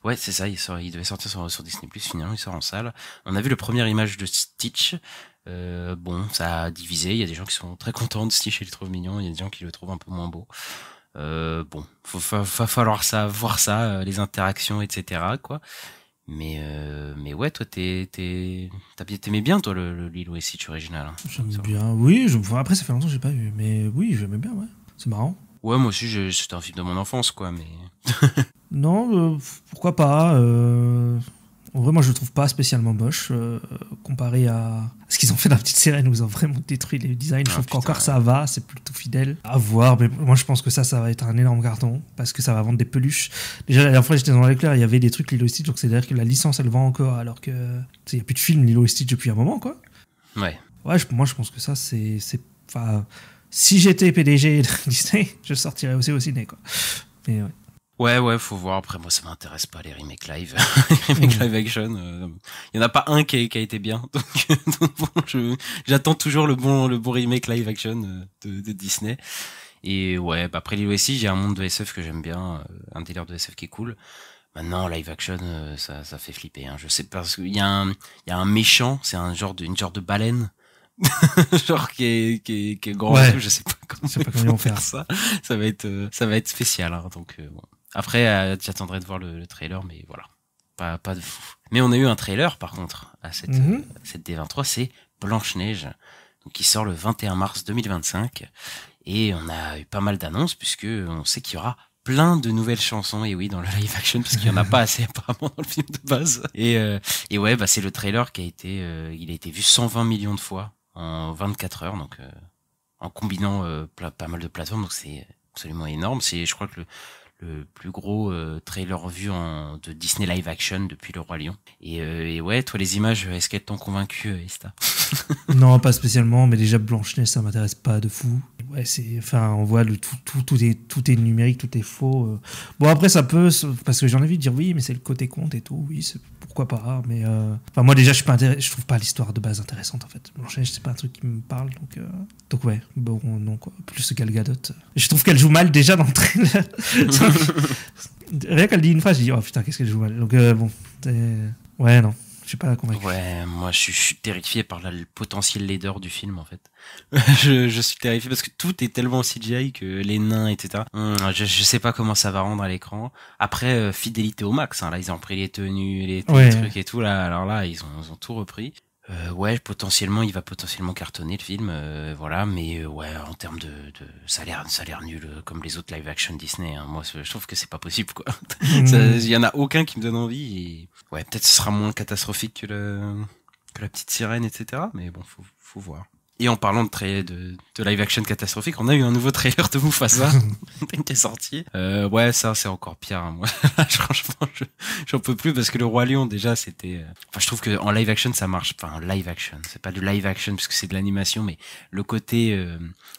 Ouais, c'est ça, il devait sortir sur Disney+, finalement il sort en salle. On a vu le première image de Stitch. Ça a divisé, il y a des gens qui sont très contents de Stitch et le trouvent mignon, il y a des gens qui le trouvent un peu moins beau. Va falloir voir ça, les interactions, etc., quoi. Mais ouais, toi t'aimais bien, toi, le Lilo et Stitch original, hein. J'aime bien, oui, après ça fait longtemps que j'ai pas vu, mais oui, j'aimais bien, ouais. C'est marrant. Ouais, moi aussi, c'était un film de mon enfance, quoi, mais... Non, pourquoi pas. En vrai, moi, je le trouve pas spécialement moche, comparé à ce qu'ils ont fait dans la petite sirène, où ils ont vraiment détruit les designs. Je trouve qu'encore ça va, c'est plutôt fidèle. À voir, mais moi, je pense que ça va être un énorme carton, parce que ça va vendre des peluches. Déjà, la dernière fois, j'étais dans l'éclair, il y avait des trucs Lilo et Stitch, donc c'est-à-dire que la licence, elle vend encore, alors que, il n'y a plus de film Lilo et Stitch depuis un moment, quoi. Ouais. Ouais, moi, je pense que ça, enfin, si j'étais PDG de Disney, je sortirais aussi au ciné, quoi. Mais ouais. Ouais, faut voir. Après, moi, ça m'intéresse pas, les remakes live. Les remakes live action. Il y en a pas un qui a été bien. Donc bon, j'attends toujours le bon remake live action de Disney. Et ouais, après Lilo et Stitch, j'ai un monde de SF que j'aime bien, un délire de SF qui est cool. Maintenant, live action, ça fait flipper, hein. Je sais pas, parce qu'il y a un méchant, c'est une genre de baleine. Genre qui est grand, ouais. Je sais pas comment ils vont faire ça. Ça va être spécial, hein. Donc bon. Après, j'attendrai de voir le trailer, mais voilà, pas de fou. Mais on a eu un trailer par contre à cette D23, c'est Blanche-Neige, donc qui sort le 21 mars 2025, et on a eu pas mal d'annonces puisque on sait qu'il y aura plein de nouvelles chansons, et oui, dans le live action, parce qu'il y en a pas assez apparemment dans le film de base. Et ouais, c'est le trailer qui il a été vu 120 millions de fois en 24 heures, donc en combinant pas mal de plateformes, donc c'est absolument énorme. C'est, je crois que le plus gros trailer vu de Disney live action depuis Le Roi Lion. Et ouais, toi, les images, est-ce qu'elles t'ont convaincu, Esta? Non, pas spécialement, mais déjà Blanche-Neige, ça m'intéresse pas de fou. Ouais, on voit tout est numérique, tout est faux. Bon, après, ça peut, parce que j'ai envie de dire oui, mais c'est le côté conte et tout, oui, pourquoi pas, mais moi déjà, je trouve pas l'histoire de base intéressante en fait. Blanche-Neige, c'est pas un truc qui me parle, donc ouais, bon, non, quoi. Plus Gal Gadot. Je trouve qu'elle joue mal déjà dans le trailer. Rien qu'elle dit une phrase, je dis, oh putain, qu'est-ce qu'elle joue mal. Donc bon, ouais, non. Je suis pas convaincu. Ouais, moi je suis terrifié par le potentiel laideur du film en fait. je suis terrifié parce que tout est tellement CGI que les nains, etc. Je sais pas comment ça va rendre à l'écran. Après, fidélité au max. Hein, là, ils ont pris les tenues, les trucs et tout. Là, alors là, ils ont tout repris. Ouais, il va potentiellement cartonner le film, voilà, mais ouais, en termes de ça a l'air nul comme les autres live action Disney. Hein. Moi, je trouve que c'est pas possible, quoi. Il y en a aucun qui me donne envie. Et ouais, peut-être ce sera moins catastrophique que la petite sirène, etc. Mais bon, faut voir. Et en parlant de live action catastrophique, on a eu un nouveau trailer de Mufasa qui est sorti. Ouais, ça c'est encore pire. Hein, moi, franchement, j'en peux plus parce que le Roi Lion déjà c'était. Enfin, je trouve que en live action ça marche. Enfin, live action, c'est pas du live action puisque c'est de l'animation, mais le côté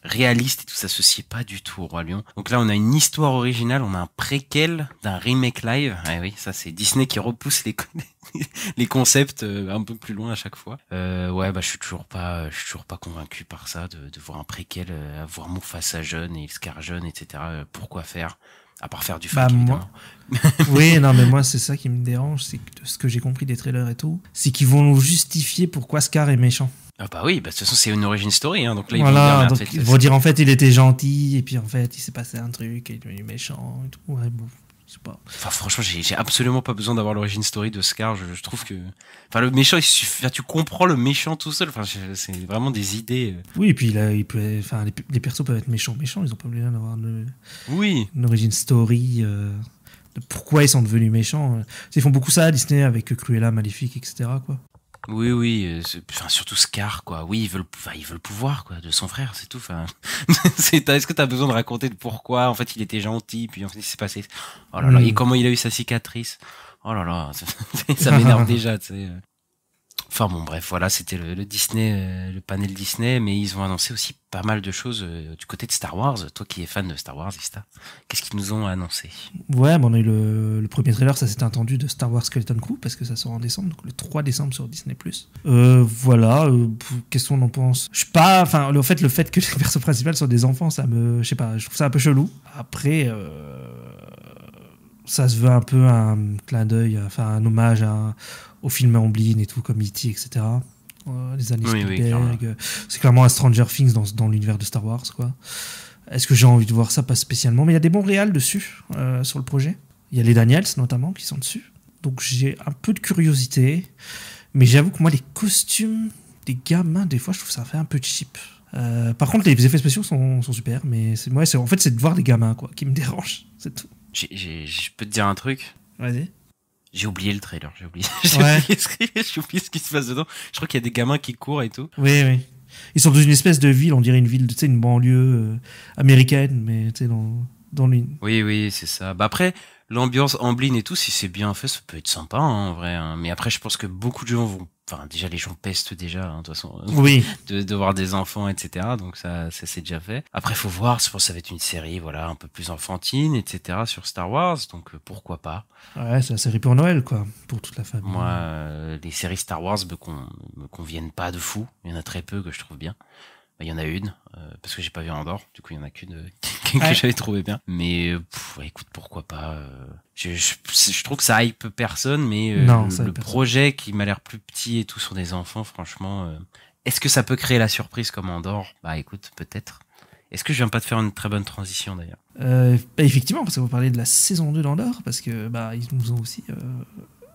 réaliste et tout ça se sied pas du tout au Roi Lion. Donc là, on a une histoire originale, on a un préquel d'un remake live. Ah oui, ça c'est Disney qui repousse les concepts un peu plus loin à chaque fois. Ouais, bah je suis toujours pas convaincu par ça de voir un préquel, voir Mufasa jeune et Scar jeune, etc. Pourquoi faire à part faire du fric, évidemment. Oui, non, mais moi c'est ça qui me dérange, c'est que de ce que j'ai compris des trailers et tout, c'est qu'ils vont nous justifier pourquoi Scar est méchant. Ah bah oui, bah de toute façon c'est une origin story, hein, donc là ils vont dire en fait il était gentil et puis en fait il s'est passé un truc et il est devenu méchant et tout. Ouais, bon. Pas. Enfin, franchement, j'ai absolument pas besoin d'avoir l'origin story de Scar. Je trouve que, enfin, le méchant, tu comprends le méchant tout seul. Enfin, c'est vraiment des idées. Oui, et puis il peut, enfin, les persos peuvent être méchants. Ils ont pas besoin d'avoir une origin story de pourquoi ils sont devenus méchants. Ils font beaucoup ça à Disney avec Cruella, Maléfique, etc. Quoi. Oui, enfin, surtout Scar, quoi. Oui, il veut le pouvoir, quoi, de son frère, c'est tout. Enfin, est-ce que t'as besoin de raconter de pourquoi, en fait, il était gentil, puis en fait, il s'est passé. Oh là là, et comment il a eu sa cicatrice. Oh là là, ça m'énerve déjà, tu sais. Enfin bon, bref, voilà, c'était le Disney, le panel Disney, mais ils ont annoncé aussi pas mal de choses du côté de Star Wars. Toi qui es fan de Star Wars, Ista, qu'est-ce qu'ils nous ont annoncé? Ouais, on a eu le premier trailer, ça s'était attendu, de Star Wars Skeleton Crew, parce que ça sort en décembre, donc le 3 décembre sur Disney+. Voilà, qu'est-ce qu'on en pense? Je sais pas, enfin, le fait que les persos principaux soient des enfants, je sais pas, je trouve ça un peu chelou. Après, ça se veut un peu un clin d'œil, enfin un hommage au film Amblin et tout, comme E.T., etc. Les années Spielberg. C'est clairement un Stranger Things dans l'univers de Star Wars, quoi. Est-ce que j'ai envie de voir ça? Pas spécialement, mais il y a des bons réals dessus, sur le projet. Il y a les Daniels, notamment, qui sont dessus. Donc j'ai un peu de curiosité, mais j'avoue que moi, les costumes des gamins, des fois, je trouve ça fait un peu cheap. Par contre, les effets spéciaux sont super, mais en fait, c'est de voir les gamins, quoi, qui me dérange, c'est tout. Je peux te dire un truc? Vas-y. J'ai oublié le trailer, j'ai oublié ce qui se passe dedans. Je crois qu'il y a des gamins qui courent et tout. Oui. Ils sont dans une espèce de ville, on dirait une ville, tu sais, une banlieue américaine, mais tu sais, dans l'une. Oui, c'est ça. Bah après, l'ambiance Amblin et tout, si c'est bien fait, ça peut être sympa, hein, en vrai. Hein. Mais après, je pense que beaucoup de gens vont... Enfin, déjà, les gens pestent déjà, hein, de toute façon. Oui. de voir des enfants, etc. Donc ça c'est déjà fait. Après, faut voir, je pense que ça va être une série, voilà, un peu plus enfantine, etc. sur Star Wars. Donc, pourquoi pas. Ouais, c'est la série pour Noël, quoi. Pour toute la famille. Moi, les séries Star Wars me conviennent pas de fou. Il y en a très peu que je trouve bien. Il y en a une, parce que j'ai pas vu Andorre, du coup il y en a qu'une que j'avais trouvé bien. Mais écoute, pourquoi pas. Je trouve que ça hype personne, mais le projet qui m'a l'air plus petit et tout sur des enfants, franchement, est-ce que ça peut créer la surprise comme Andorre? Bah écoute, peut-être. Est-ce que je viens pas de faire une très bonne transition d'ailleurs? Effectivement, parce que vous parlez de la saison 2 d'Andorre, parce que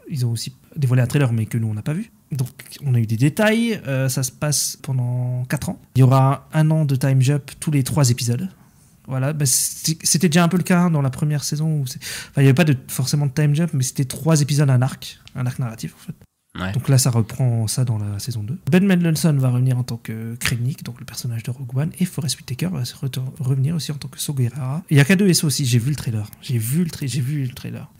ils ont aussi dévoilé un trailer, mais que nous on n'a pas vu. Donc on a eu des détails, ça se passe pendant 4 ans. Il y aura 1 an de time jump tous les 3 épisodes. Voilà, c'était déjà un peu le cas dans la première saison. Il n'y avait pas forcément de time jump, mais c'était 3 épisodes, un arc narratif en fait. Ouais. Donc là, ça reprend ça dans la saison 2. Ben Mendelsohn va revenir en tant que Krennic, donc le personnage de Rogue One, et Forest Whitaker va revenir aussi en tant que Saw Gerrera. Il y a K2SO aussi, j'ai vu le trailer.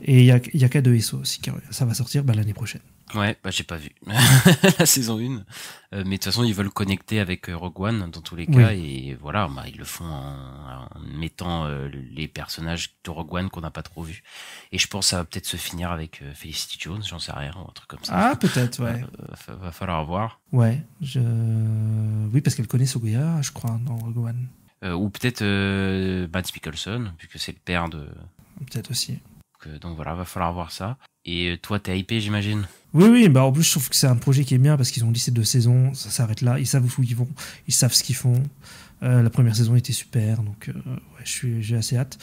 Et il y a K2SO aussi, ça va sortir l'année prochaine. Ouais, bah j'ai pas vu la saison 1. Mais de toute façon, ils veulent connecter avec Rogue One dans tous les cas. Et voilà, bah, ils le font en mettant les personnages de Rogue One qu'on n'a pas trop vus. Et je pense que ça va peut-être se finir avec Felicity Jones, j'en sais rien, ou un truc comme ça. Ah, peut-être, ouais. Va falloir voir. Ouais, oui, parce qu'elle connaît Sogoya, je crois, dans Rogue One. Ou peut-être Mads Mikkelsen, vu que c'est le père de... Peut-être aussi. Donc voilà, va falloir voir ça. Et toi, t'es hypé, j'imagine? Oui, bah en plus, je trouve que c'est un projet qui est bien parce qu'ils ont dit c'est 2 saisons, ça s'arrête là, ils savent où ils vont, ils savent ce qu'ils font. La première saison était super, donc ouais, j'ai assez hâte.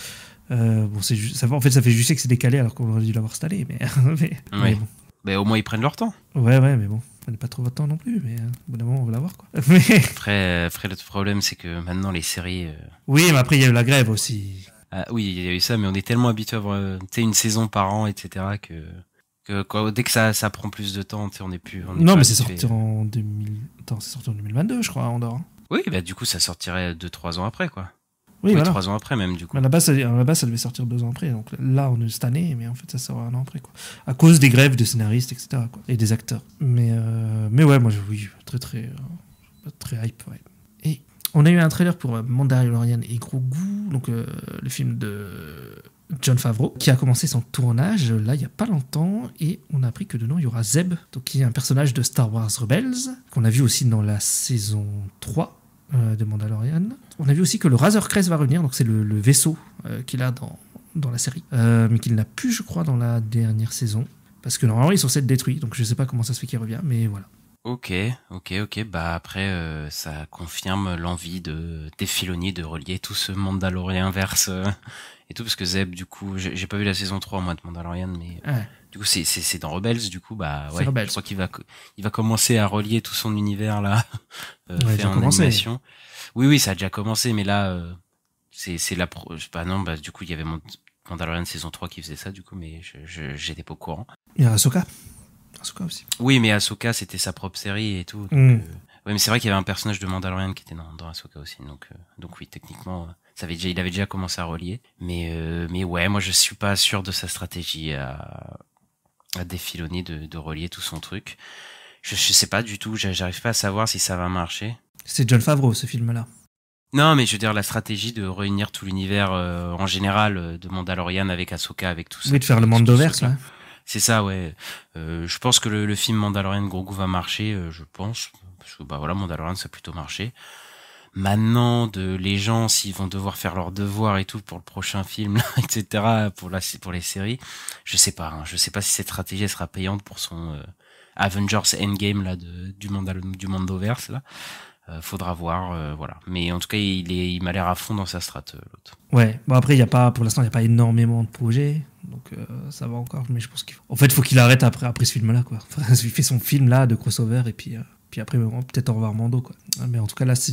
Bon, c'est juste, en fait, ça fait juste que c'est décalé alors qu'on aurait dû l'avoir installé, mais bon. Mais au moins, ils prennent leur temps. Ouais, mais bon, prenez pas trop votre temps non plus, mais au bout d'un moment, on va l'avoir, quoi. Après, le problème, c'est que maintenant, les séries... Oui, mais après, il y a eu la grève aussi. Ah, oui, il y a eu ça, mais on est tellement habitué à avoir une saison par an, etc., que dès que ça prend plus de temps, on est plus... Non, mais c'est sorti en 2022, je crois, en Andorre. Oui, bah du coup, ça sortirait 2-3 ans après, quoi. Oui, voilà. 3 ans après, même, du coup. À la base, ça devait sortir 2 ans après. Donc là, on est cette année, mais en fait, ça sort 1 an après, quoi. À cause des grèves de scénaristes, etc., quoi. Et des acteurs. Mais ouais, moi, oui, très hype, ouais. Et on a eu un trailer pour Mandalorian et Grogu, donc le film de Jon Favreau, qui a commencé son tournage, là, il n'y a pas longtemps, et on a appris que dedans, il y aura Zeb, donc, qui est un personnage de Star Wars Rebels, qu'on a vu aussi dans la saison 3 de Mandalorian. On a vu aussi que le Razor Crest va revenir, donc c'est le vaisseau qu'il a dans la série, mais qu'il n'a plus, je crois, dans la dernière saison, parce que normalement, ils sont censés être détruits, donc je sais pas comment ça se fait qu'il revient, mais voilà. Ok. Bah après, ça confirme l'envie de Filoni de relier tout ce Mandalorian verse et tout, parce que Zeb, du coup, j'ai pas vu la saison 3 moi de Mandalorian, mais du coup c'est dans Rebels, du coup, bah ouais, je crois qu'il va commencer à relier tout son univers là, fait en animation. Oui, ça a déjà commencé, mais là c'est la du coup il y avait Mandalorian saison 3 qui faisait ça, du coup, mais j'étais pas au courant. Il y a Ahsoka aussi. Oui, mais Ahsoka, c'était sa propre série et tout. Donc, ouais, mais c'est vrai qu'il y avait un personnage de Mandalorian qui était dans Ahsoka aussi. Donc oui, techniquement, il avait déjà commencé à relier. Mais ouais, moi je suis pas sûr de sa stratégie à Dave Filoni de relier tout son truc. Je sais pas du tout, j'arrive pas à savoir si ça va marcher. C'est Jon Favreau, ce film-là. Non, mais je veux dire, la stratégie de réunir tout l'univers en général de Mandalorian avec Ahsoka, avec tout ça. Oui, de faire le Mandoverse, là. C'est ça, ouais. Je pense que le film Mandalorian Grogu va marcher, je pense. Parce que, bah voilà, Mandalorian, ça a plutôt marché. Maintenant, les gens, s'ils vont devoir faire leurs devoirs et tout pour le prochain film, etc., pour les séries, je sais pas. Je sais pas si cette stratégie, elle sera payante pour son Avengers Endgame, là, du Mandoverse, là. Faudra voir, voilà. Mais en tout cas, il m'a l'air à fond dans sa strat, l'autre. Ouais. Bon, après, pour l'instant, il n'y a pas énormément de projets. Donc, ça va encore. Mais je pense en fait, il faut qu'il arrête après ce film-là, quoi. Enfin, il fait son film, là, de crossover. Et puis après, peut-être au revoir Mando, quoi. Mais en tout cas, là, c'est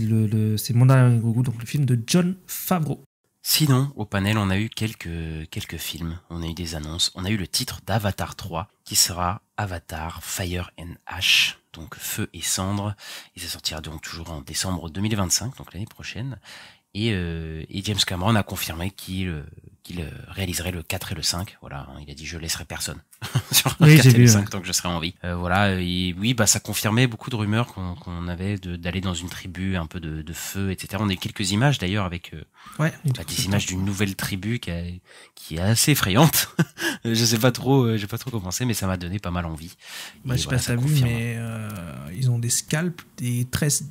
Mandalorian Grogu, donc le film de Jon Favreau. Sinon, au panel, on a eu quelques films, on a eu des annonces, on a eu le titre d'Avatar 3, qui sera Avatar Fire and Ash, donc Feu et Cendre, et ça sortira donc toujours en décembre 2025, donc l'année prochaine, et James Cameron a confirmé qu'il réaliserait le 4 et le 5, voilà, il a dit je laisserai personne sur le 4 et le 5 tant que je serai en vie. Voilà, et oui, bah ça confirmait beaucoup de rumeurs qu'on avait d'aller dans une tribu un peu de feu, etc. On a eu quelques images d'ailleurs avec des images d'une nouvelle tribu qui est assez effrayante. Je sais pas trop, j'ai pas trop commencé, mais ça m'a donné pas mal envie. Bah, je sais pas si t'as vu, mais ils ont des scalps, des tresses,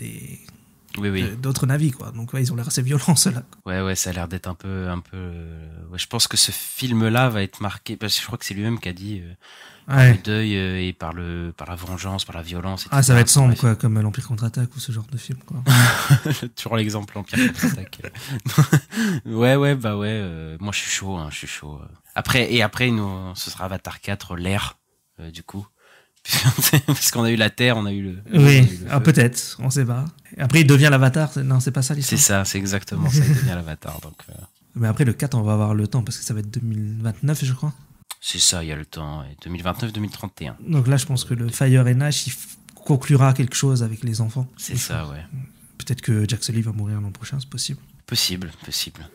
d'autres navires, quoi. Donc ouais, ils ont l'air assez violents, ceux-là. Ouais, ça a l'air d'être un peu. Ouais, je pense que ce film-là va être marqué parce que je crois que c'est lui-même qui a dit par le deuil et par la vengeance, par la violence. Etc. Ah, ça va être sombre, quoi, comme l'Empire contre-attaque ou ce genre de film, quoi. Toujours l'exemple l'Empire contre-attaque. Ouais, moi je suis chaud. Après, ce sera Avatar 4, l'ère, du coup. Parce qu'on a eu la Terre, on a eu le... Oui, peut-être, on sait pas. Après, il devient l'Avatar. Non, c'est pas ça l'histoire. C'est ça, c'est exactement ça, il devient l'Avatar. Donc, Mais après, le 4, on va avoir le temps, parce que ça va être 2029, je crois. C'est ça, il y a le temps. 2029-2031. Donc là, je pense que le Fire and Ash, il conclura quelque chose avec les enfants. C'est ça, ouais. Peut-être que Jack Sully va mourir l'an prochain, c'est possible. Possible.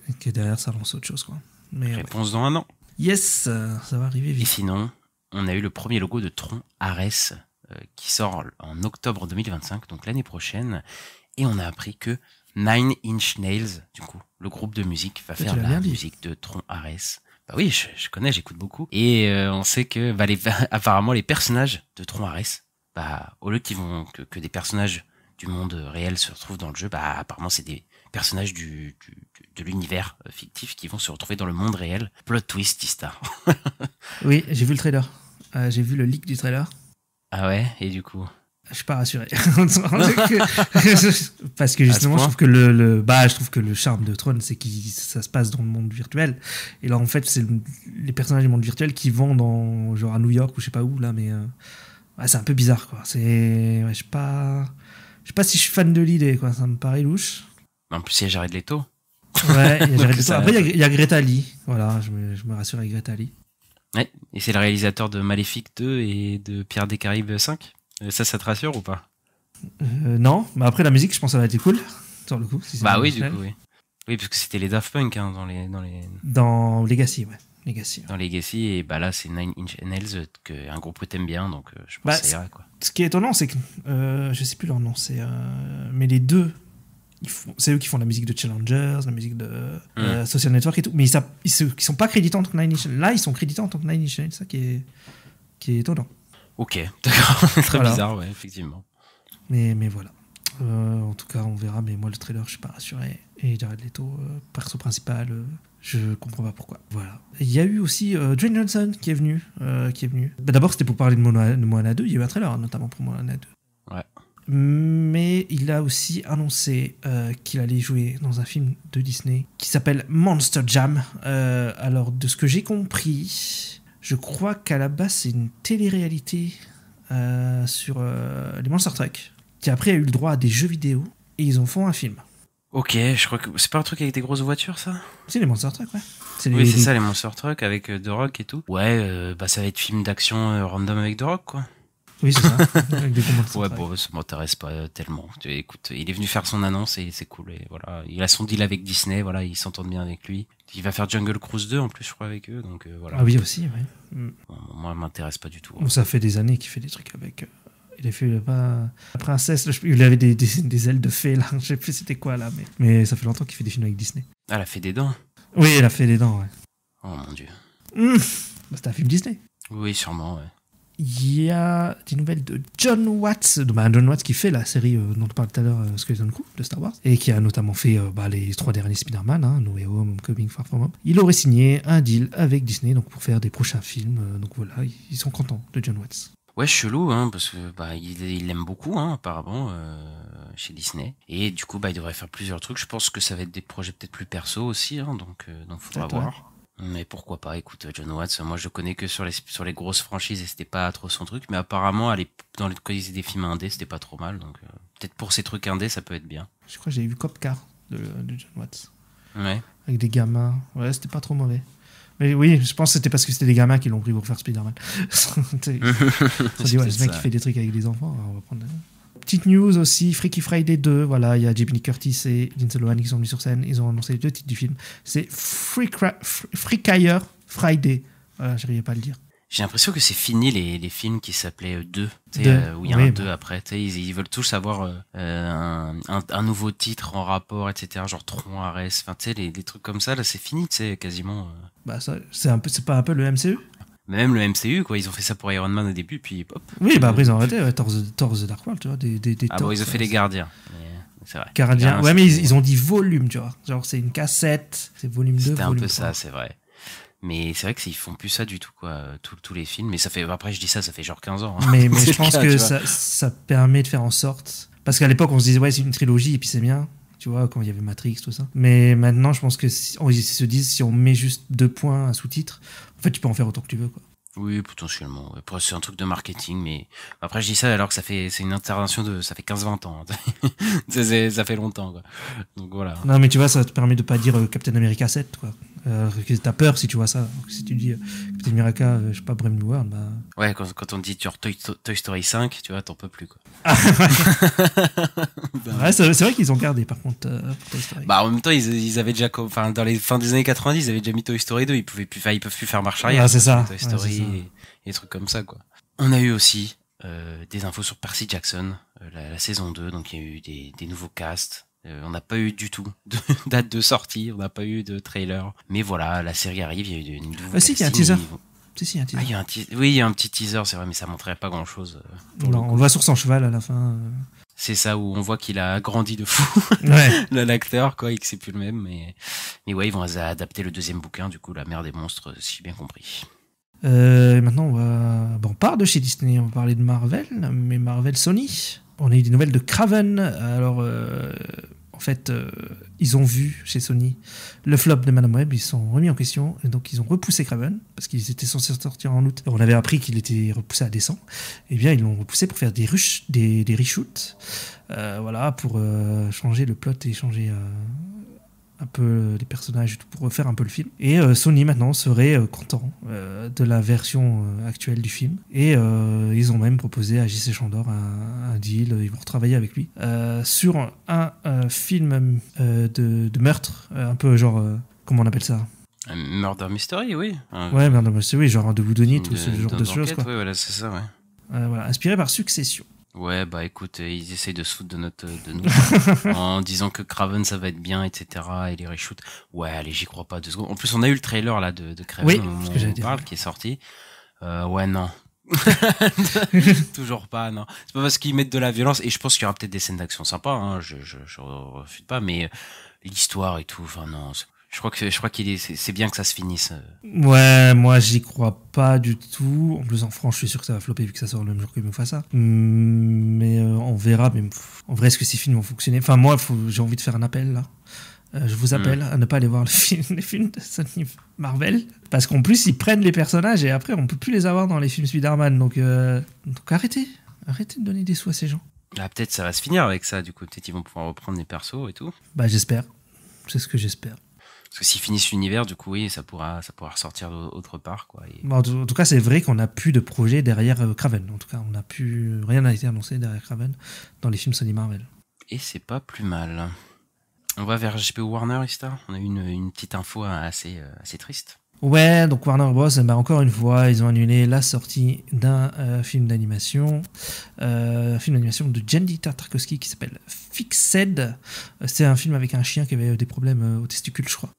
Et que derrière, ça lance autre chose, quoi. Mais réponse dans 1 an. Yes, ça va arriver vite. Et sinon... on a eu le premier logo de Tron Ares qui sort en octobre 2025, donc l'année prochaine. Et on a appris que Nine Inch Nails, du coup, le groupe de musique, va faire la musique de Tron Ares. Bah oui, je connais, j'écoute beaucoup. Et on sait que apparemment les personnages de Tron Ares, au lieu que des personnages du monde réel se retrouvent dans le jeu, apparemment c'est des personnages de l'univers fictif qui vont se retrouver dans le monde réel. Plot twist, Ista. Oui, j'ai vu le trailer. J'ai vu le leak du trailer. Ah ouais, et du coup je suis pas rassuré. Parce que justement, je trouve que je trouve que le charme de Tron, c'est que ça se passe dans le monde virtuel. Et là, en fait, c'est les personnages du monde virtuel qui vont genre à New York ou je sais pas où, là, mais c'est un peu bizarre, quoi. Je sais pas si je suis fan de l'idée, quoi. Ça me paraît louche. En plus, il y a Jared Leto. Ouais, il y a Jared Leto. Après, il y a Greta Lee. Voilà, je me rassure avec Greta Lee. Ouais, et c'est le réalisateur de Maléfique 2 et de Pierre des Caraïbes 5. Ça te rassure ou pas? Non, mais après la musique, je pense que ça va être cool. Sur le coup. Si oui, du coup, oui. Oui, parce que c'était les Daft Punk dans Legacy, ouais. Legacy. Dans Legacy, et là, c'est Nine Inch Nails, un groupe que t'aimes bien, donc je pense que ça ira, quoi. Ce qui est étonnant, c'est que je sais plus leur nom, mais les deux, c'est eux qui font la musique de Challengers, la musique de Social Network et tout, mais ils sont pas crédités en tant que Nine Inch Nails. Là, ils sont crédités en tant que Nine Inch Nails, ça qui est étonnant. Ok, d'accord, très bizarre, ouais, effectivement. Mais voilà. En tout cas, on verra, mais moi, le trailer, je suis pas rassuré. Et Jared Leto, perso principal, je comprends pas pourquoi. Voilà. Il y a eu aussi Dwayne Johnson qui est venu. D'abord, c'était pour parler de Moana 2. Il y a eu un trailer, notamment pour Moana 2. Ouais. Mais il a aussi annoncé qu'il allait jouer dans un film de Disney qui s'appelle Monster Jam. Alors, de ce que j'ai compris, je crois qu'à la base, c'est une télé-réalité sur les Monster Truck, qui après a eu le droit à des jeux vidéo, et ils en font un film. Ok, je crois que c'est pas un truc avec des grosses voitures, ça? C'est les Monster Truck, ouais. Oui, c'est ça, les Monster Truck avec The Rock et tout. Ouais, ça va être film d'action random avec The Rock, quoi. Oui, c'est ça. Avec des ouais, bon, ça m'intéresse pas tellement. Écoute, il est venu faire son annonce et c'est cool. Et voilà, il a son deal avec Disney, voilà, ils s'entendent bien avec lui. Il va faire Jungle Cruise 2 en plus, je crois, avec eux, donc voilà. Ah oui, aussi, ouais. Bon, moi, ça m'intéresse pas du tout. Bon, ça fait des années qu'il fait des trucs avec. Il a fait la princesse, il avait des ailes de fée, là. Je sais plus c'était quoi, là, mais ça fait longtemps qu'il fait des films avec Disney. Ah, elle a fait des dents? Oui, elle a fait des dents, ouais. Oh mon dieu. C'était un film Disney. Oui, sûrement, ouais. Il y a des nouvelles de John Watts, John Watts qui fait la série dont on parlait tout à l'heure, Skeleton Crew de Star Wars, et qui a notamment fait les 3 derniers Spider-Man, No Way Home, Homecoming, Far From Home. Il aurait signé un deal avec Disney donc pour faire des prochains films, donc voilà, ils sont contents de John Watts. Ouais, chelou, parce que il l'aime beaucoup, apparemment, chez Disney, et du coup il devrait faire plusieurs trucs. Je pense que ça va être des projets peut-être plus perso aussi, donc faudra voir. Ouais. Mais pourquoi pas, écoute, John Watts, moi je connais que sur les grosses franchises et c'était pas trop son truc, mais apparemment quand il faisait des films indés, c'était pas trop mal, donc peut-être pour ces trucs indés, ça peut être bien. Je crois que j'ai vu Cop Car de John Watts. Ouais. Avec des gamins, ouais, c'était pas trop mauvais. Mais oui, je pense que c'était parce que c'était des gamins qui l'ont pris pour faire Spider-Man. On dit, ouais, ce mec qui fait des trucs avec des enfants, on va prendre... Petite news aussi, Freaky Friday 2, voilà, il y a Jamie Lee Curtis et Lindsay Lohan qui sont venus sur scène, ils ont annoncé les 2 titres du film. C'est Freakier Friday, voilà, j'arrivais pas à le dire. J'ai l'impression que c'est fini les films qui s'appelaient 2, où il y a un 2 après, ils veulent tous avoir un nouveau titre en rapport, etc., genre Tron, Ares, enfin tu sais, les trucs comme ça, là c'est fini, tu sais, quasiment. Ça, c'est pas un peu le MCU? Mais même le MCU, quoi, ils ont fait ça pour Iron Man au début, puis hop. Oui, après ils ont arrêté, ouais, Thor The Dark World, tu vois, des Ah bon, ils ont fait les Gardiens, c'est vrai. Gardiens, ouais, mais ils ont dit volume, tu vois, genre c'est une cassette, c'est volume 2, C'était volume 3. un peu ça, c'est vrai. Mais c'est vrai qu'ils font plus ça du tout, quoi, tous les films, mais ça fait, après je dis ça fait genre 15 ans. Mais je pense que ça permet de faire en sorte, parce qu'à l'époque on se disait, ouais, c'est une trilogie, et puis c'est bien. Tu vois, quand il y avait Matrix, tout ça. Mais maintenant, je pense que ils se disent, si on met juste 2 points, un sous-titre, en fait, tu peux en faire autant que tu veux, quoi. Oui, potentiellement. Après, c'est un truc de marketing, mais après, je dis ça alors que c'est une intervention ça fait 15-20 ans. Ça fait longtemps, quoi. Donc voilà. Non, mais tu vois, ça te permet de pas dire Captain America 7, quoi. T'as peur si tu vois ça. Donc, si tu dis Captain America, je sais pas, Brave New World, bah. Ouais, quand on dit Toy Story 5, tu vois, t'en peux plus, quoi. Ouais, c'est vrai qu'ils ont gardé, par contre, Toy Story. En même temps, ils avaient déjà, dans les fins des années 90, ils avaient déjà mis Toy Story 2, ils peuvent plus faire marche arrière. Ah, c'est ça. Toy Story des trucs comme ça, quoi. On a eu aussi des infos sur Percy Jackson, la saison 2, donc il y a eu des nouveaux casts. On n'a pas eu du tout de date de sortie, on n'a pas eu de trailer. Mais voilà, la série arrive, il y a eu une nouvelle. Si, il y a un teaser. Si, il y a un teaser. Oui, il y a un petit teaser, c'est vrai, mais ça montrait pas grand-chose. Non, on le voit sur son cheval à la fin. C'est ça, où on voit qu'il a grandi de fou, Ouais. l'acteur, quoi, et que c'est plus le même. Mais ouais, ils vont adapter le deuxième bouquin, du coup, La Mer des Monstres, si j'ai bien compris. Maintenant, on part de chez Disney, on va parler de Marvel, mais Marvel Sony. On a eu des nouvelles de Kraven. Alors, en fait, ils ont vu chez Sony le flop de Madame Web, ils se sont remis en question, et donc ils ont repoussé Kraven, parce qu'ils étaient censés sortir en août. On avait appris qu'il était repoussé à décembre. Et bien, ils l'ont repoussé pour faire des reshoots, voilà, pour changer le plot et changer un peu les personnages et tout, pour refaire un peu le film. Et Sony maintenant serait content de la version actuelle du film, et ils ont même proposé à J.C. Chandor un deal, ils vont retravailler avec lui sur un film de meurtre, un peu genre comment on appelle ça, Un Murder Mystery, oui. ouais, Murder Mystery, genre un de Whodunit ou ce genre de choses, quoi. Ouais, voilà, c'est ça, ouais. Voilà, inspiré par Succession. Ouais, bah écoute, ils essayent de se foutre de nous en disant que Kraven ça va être bien, etc. Et les reshoots, ouais, allez, j'y crois pas 2 secondes. En plus, on a eu le trailer là de Kraven, oui, dont ce que j'allais on dire, parle, ouais. qui est sorti. Ouais, non. Toujours pas, non. C'est pas parce qu'ils mettent de la violence, et je pense qu'il y aura peut-être des scènes d'action sympas, hein, je refuse pas, mais l'histoire et tout, enfin non. Je crois qu'il c'est bien que ça se finisse. Ouais, moi j'y crois pas du tout. En plus, en France, je suis sûr que ça va flopper vu que ça sort le même jour que Mufasa. Mais on verra. Mais en vrai, est-ce que ces films vont fonctionner? Enfin, moi, j'ai envie de faire un appel là. Je vous appelle à ne pas aller voir les films de Sony Marvel, parce qu'en plus ils prennent les personnages et après on peut plus les avoir dans les films Spider-Man. Donc arrêtez de donner des sous à ces gens. Ah, peut-être ça va se finir avec ça. Du coup, peut-être ils vont pouvoir reprendre les persos et tout. Bah j'espère. C'est ce que j'espère. Parce que s'ils finissent l'univers, du coup, oui, ça pourra ressortir d'autre part, quoi. Et... Bon, en tout cas, c'est vrai qu'on n'a plus de projet derrière Kraven. En tout cas, rien n'a été annoncé derrière Kraven dans les films Sony Marvel. Et c'est pas plus mal. On va vers HBO Warner, Ista. On a eu une petite info assez triste. Ouais, donc Warner Bros, bah encore une fois, ils ont annulé la sortie d'un film d'animation. Un film d'animation de Jendy Tartakovsky qui s'appelle Fixed. C'était un film avec un chien qui avait des problèmes aux testicules, je crois.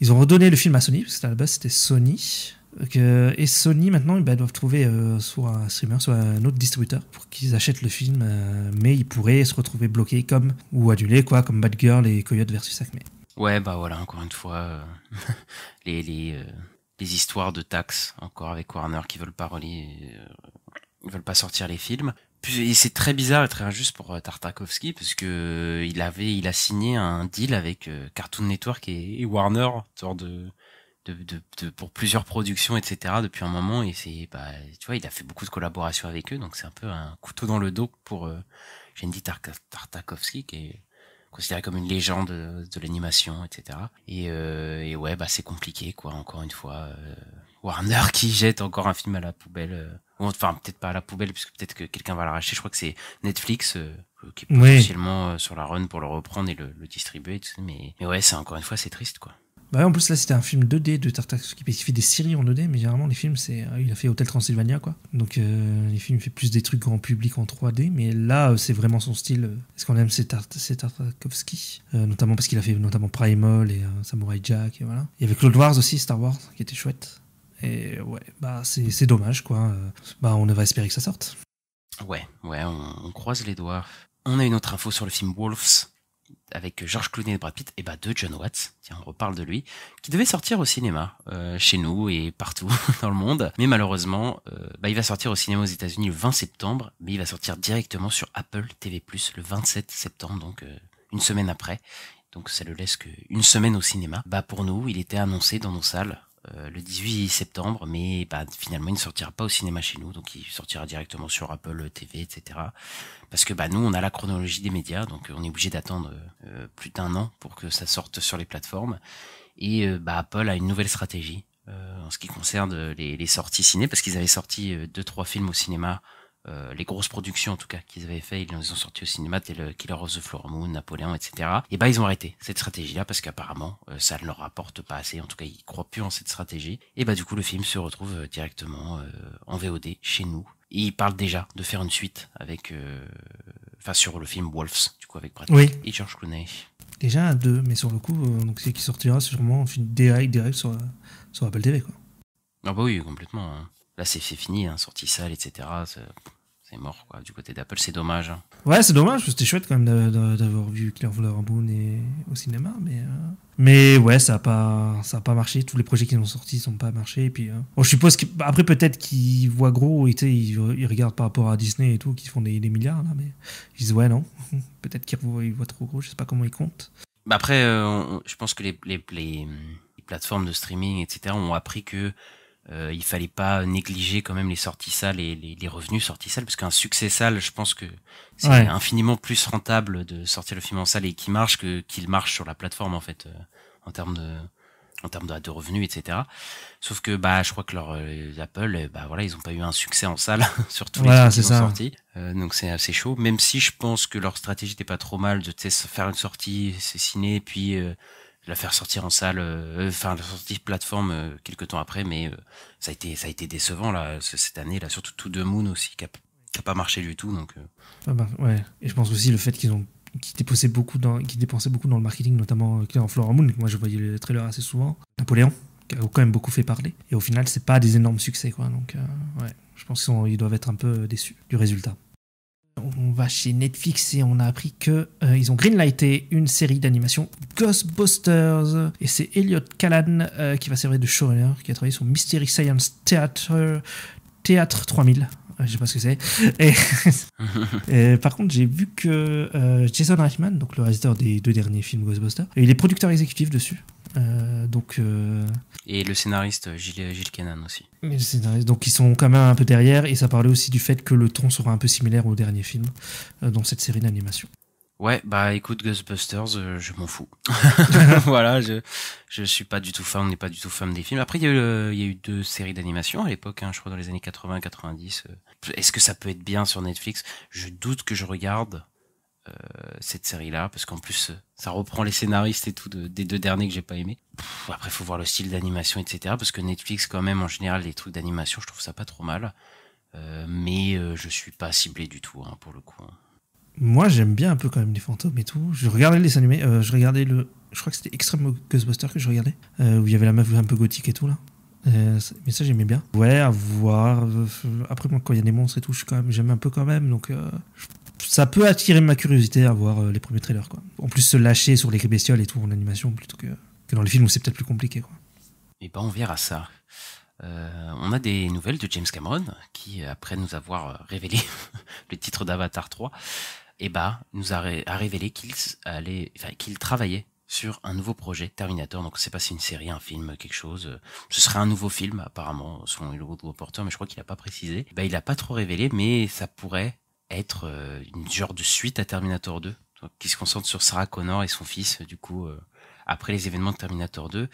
Ils ont redonné le film à Sony, parce que à la base c'était Sony. Et Sony maintenant ils doivent trouver soit un streamer, soit un autre distributeur pour qu'ils achètent le film, mais ils pourraient se retrouver bloqués ou annulés, quoi, comme Bad Girl et Coyote versus Acme. Ouais, bah voilà, encore une fois, les histoires de taxes, encore avec Warner qui veulent pas ils veulent pas sortir les films. Et c'est très bizarre et très injuste pour Tartakovsky, parce que il a signé un deal avec Cartoon Network et Warner, genre pour plusieurs productions, etc. depuis un moment, et c'est, bah, tu vois, il a fait beaucoup de collaborations avec eux, donc c'est un peu un couteau dans le dos pour Jendy Tartakovsky, qui est considéré comme une légende de l'animation, etc. Et ouais, bah c'est compliqué, quoi, encore une fois. Warner qui jette encore un film à la poubelle. Enfin, peut-être pas à la poubelle, puisque peut-être que quelqu'un va l'arracher. Je crois que c'est Netflix qui est potentiellement sur la run pour le reprendre et le distribuer. Tout ça. Mais ouais, c'est encore une fois, c'est triste, quoi. Bah en plus là c'était un film 2D de Tartakovsky, parce qu'il fait des séries en 2D, mais généralement les films il a fait Hotel Transylvania, quoi. Donc les films il fait plus des trucs grand public en 3D, mais là c'est vraiment son style. Est-ce qu'on aime c'est Tartakovsky, notamment parce qu'il a fait notamment Primal et Samurai Jack, et voilà. Il y avait Clone Wars aussi, Star Wars, qui était chouette. Et ouais, bah c'est dommage, quoi. Bah on va espérer que ça sorte. Ouais, on croise les doigts. On a une autre info sur le film Wolves, avec George Clooney et Brad Pitt, et bah de John Watts, tiens, on reparle de lui, qui devait sortir au cinéma, chez nous et partout dans le monde, mais malheureusement, il va sortir au cinéma aux États-Unis le 20 septembre, mais il va sortir directement sur Apple TV+, le 27 septembre, donc une semaine après, donc ça le laisse qu'une semaine au cinéma. Bah pour nous, il était annoncé dans nos salles le 18 septembre, mais bah, finalement il ne sortira pas au cinéma chez nous, donc il sortira directement sur Apple TV, etc. Parce que bah, nous on a la chronologie des médias, donc on est obligé d'attendre plus d'1 an pour que ça sorte sur les plateformes. Et bah, Apple a une nouvelle stratégie en ce qui concerne les sorties ciné, parce qu'ils avaient sorti 2-3 films au cinéma les grosses productions en tout cas qu'ils avaient fait, ils ont sorti au cinéma, tel Killer of the Flower Moon, Napoléon, etc. Et bah ils ont arrêté cette stratégie-là parce qu'apparemment ça ne leur rapporte pas assez, en tout cas ils croient plus en cette stratégie. Et bah du coup le film se retrouve directement en VOD chez nous. Et ils parlent déjà de faire une suite avec, sur le film Wolves, du coup avec Brad Pitt et George Clooney. Déjà un 2, mais sur le coup, donc c'est qui sortira sûrement en film direct sur Apple TV, quoi. Ah bah oui, complètement. Hein. Là c'est fini, hein, sortie salle, etc. C'est mort, quoi. Du côté d'Apple, c'est dommage. Hein. Ouais, c'est dommage, parce que c'était chouette quand même d'avoir vu Killer of the Flower Moon au cinéma, mais ouais, ça a pas marché. Tous les projets qui ont sorti n'ont pas marché. Et puis, je suppose qu'après peut-être qu'ils voient gros, et ils regardent par rapport à Disney et tout, qui font des milliards là, mais ils disent ouais non, peut-être qu'ils voient trop gros. Je sais pas comment ils comptent. Bah après, je pense que les plateformes de streaming, etc. ont appris que il fallait pas négliger quand même les sorties salles et les revenus sorties salles, parce qu'un succès salle, je pense que c'est infiniment plus rentable de sortir le film en salle et qu'il marche qu'il marche sur la plateforme en fait, en termes de revenus, etc. Sauf que bah je crois que Apple, bah voilà, ils ont pas eu un succès en salle sur tous les trucs qu'ils ont sortis. Donc c'est assez chaud, même si je pense que leur stratégie était pas trop mal de faire une sortie ciné puis la faire sortir en salle, la sortie plateforme quelques temps après, mais ça a été décevant là cette année là, surtout To The Moon aussi qui a pas marché du tout, donc. Ouais, et je pense aussi le fait qu'ils dépensaient beaucoup dans le marketing, notamment en Flower Moon. Moi je voyais les trailers assez souvent. Napoléon, qui a quand même beaucoup fait parler, et au final c'est pas des énormes succès, quoi. Donc ouais, je pense qu'ils doivent être un peu déçus du résultat. On va chez Netflix et on a appris que ils ont greenlighté une série d'animation Ghostbusters, et c'est Elliot Callan qui va servir de showrunner, qui a travaillé sur Mystery Science Theater 3000. Je sais pas ce que c'est. Et par contre, j'ai vu que Jason Reitman, donc le réalisateur des 2 derniers films Ghostbusters, il est producteur exécutif dessus. Et le scénariste Gilles Kenan aussi. Donc ils sont quand même un peu derrière, et ça parlait aussi du fait que le ton sera un peu similaire au dernier film dans cette série d'animation. Ouais, bah écoute, Ghostbusters, je m'en fous. Voilà, je suis pas du tout fan, on n'est pas du tout fan des films. Après, il y a eu 2 séries d'animation à l'époque, hein, je crois dans les années 80-90. Est-ce que ça peut être bien sur Netflix ? Je doute que je regarde cette série-là, parce qu'en plus, ça reprend les scénaristes et tout des 2 derniers que j'ai pas aimé. Après, faut voir le style d'animation, etc. Parce que Netflix, quand même, en général, les trucs d'animation, je trouve ça pas trop mal. Mais je suis pas ciblé du tout, hein, pour le coup. Moi, j'aime bien un peu quand même les fantômes et tout. Je regardais les animés. Je regardais je crois que c'était Extreme Ghostbusters que je regardais, où il y avait la meuf un peu gothique et tout là. Mais ça, j'aimais bien. Ouais, à voir. Après, moi, quand il y a des monstres et tout, j'aime un peu quand même. Donc, ça peut attirer ma curiosité à voir les premiers trailers, quoi. En plus, se lâcher sur les bestioles et tout en animation plutôt que dans les films où c'est peut-être plus compliqué, quoi. Et ben, on verra ça. On a des nouvelles de James Cameron qui, après nous avoir révélé le titre d'Avatar 3, nous a révélé qu'il travaillait sur un nouveau projet Terminator. Donc, c'est pas si une série, un film, quelque chose. Ce serait un nouveau film, apparemment, selon le reporter, mais je crois qu'il a pas précisé. Il a pas trop révélé, mais ça pourrait être une genre de suite à Terminator 2, donc, qui se concentre sur Sarah Connor et son fils, du coup, après les événements de Terminator 2.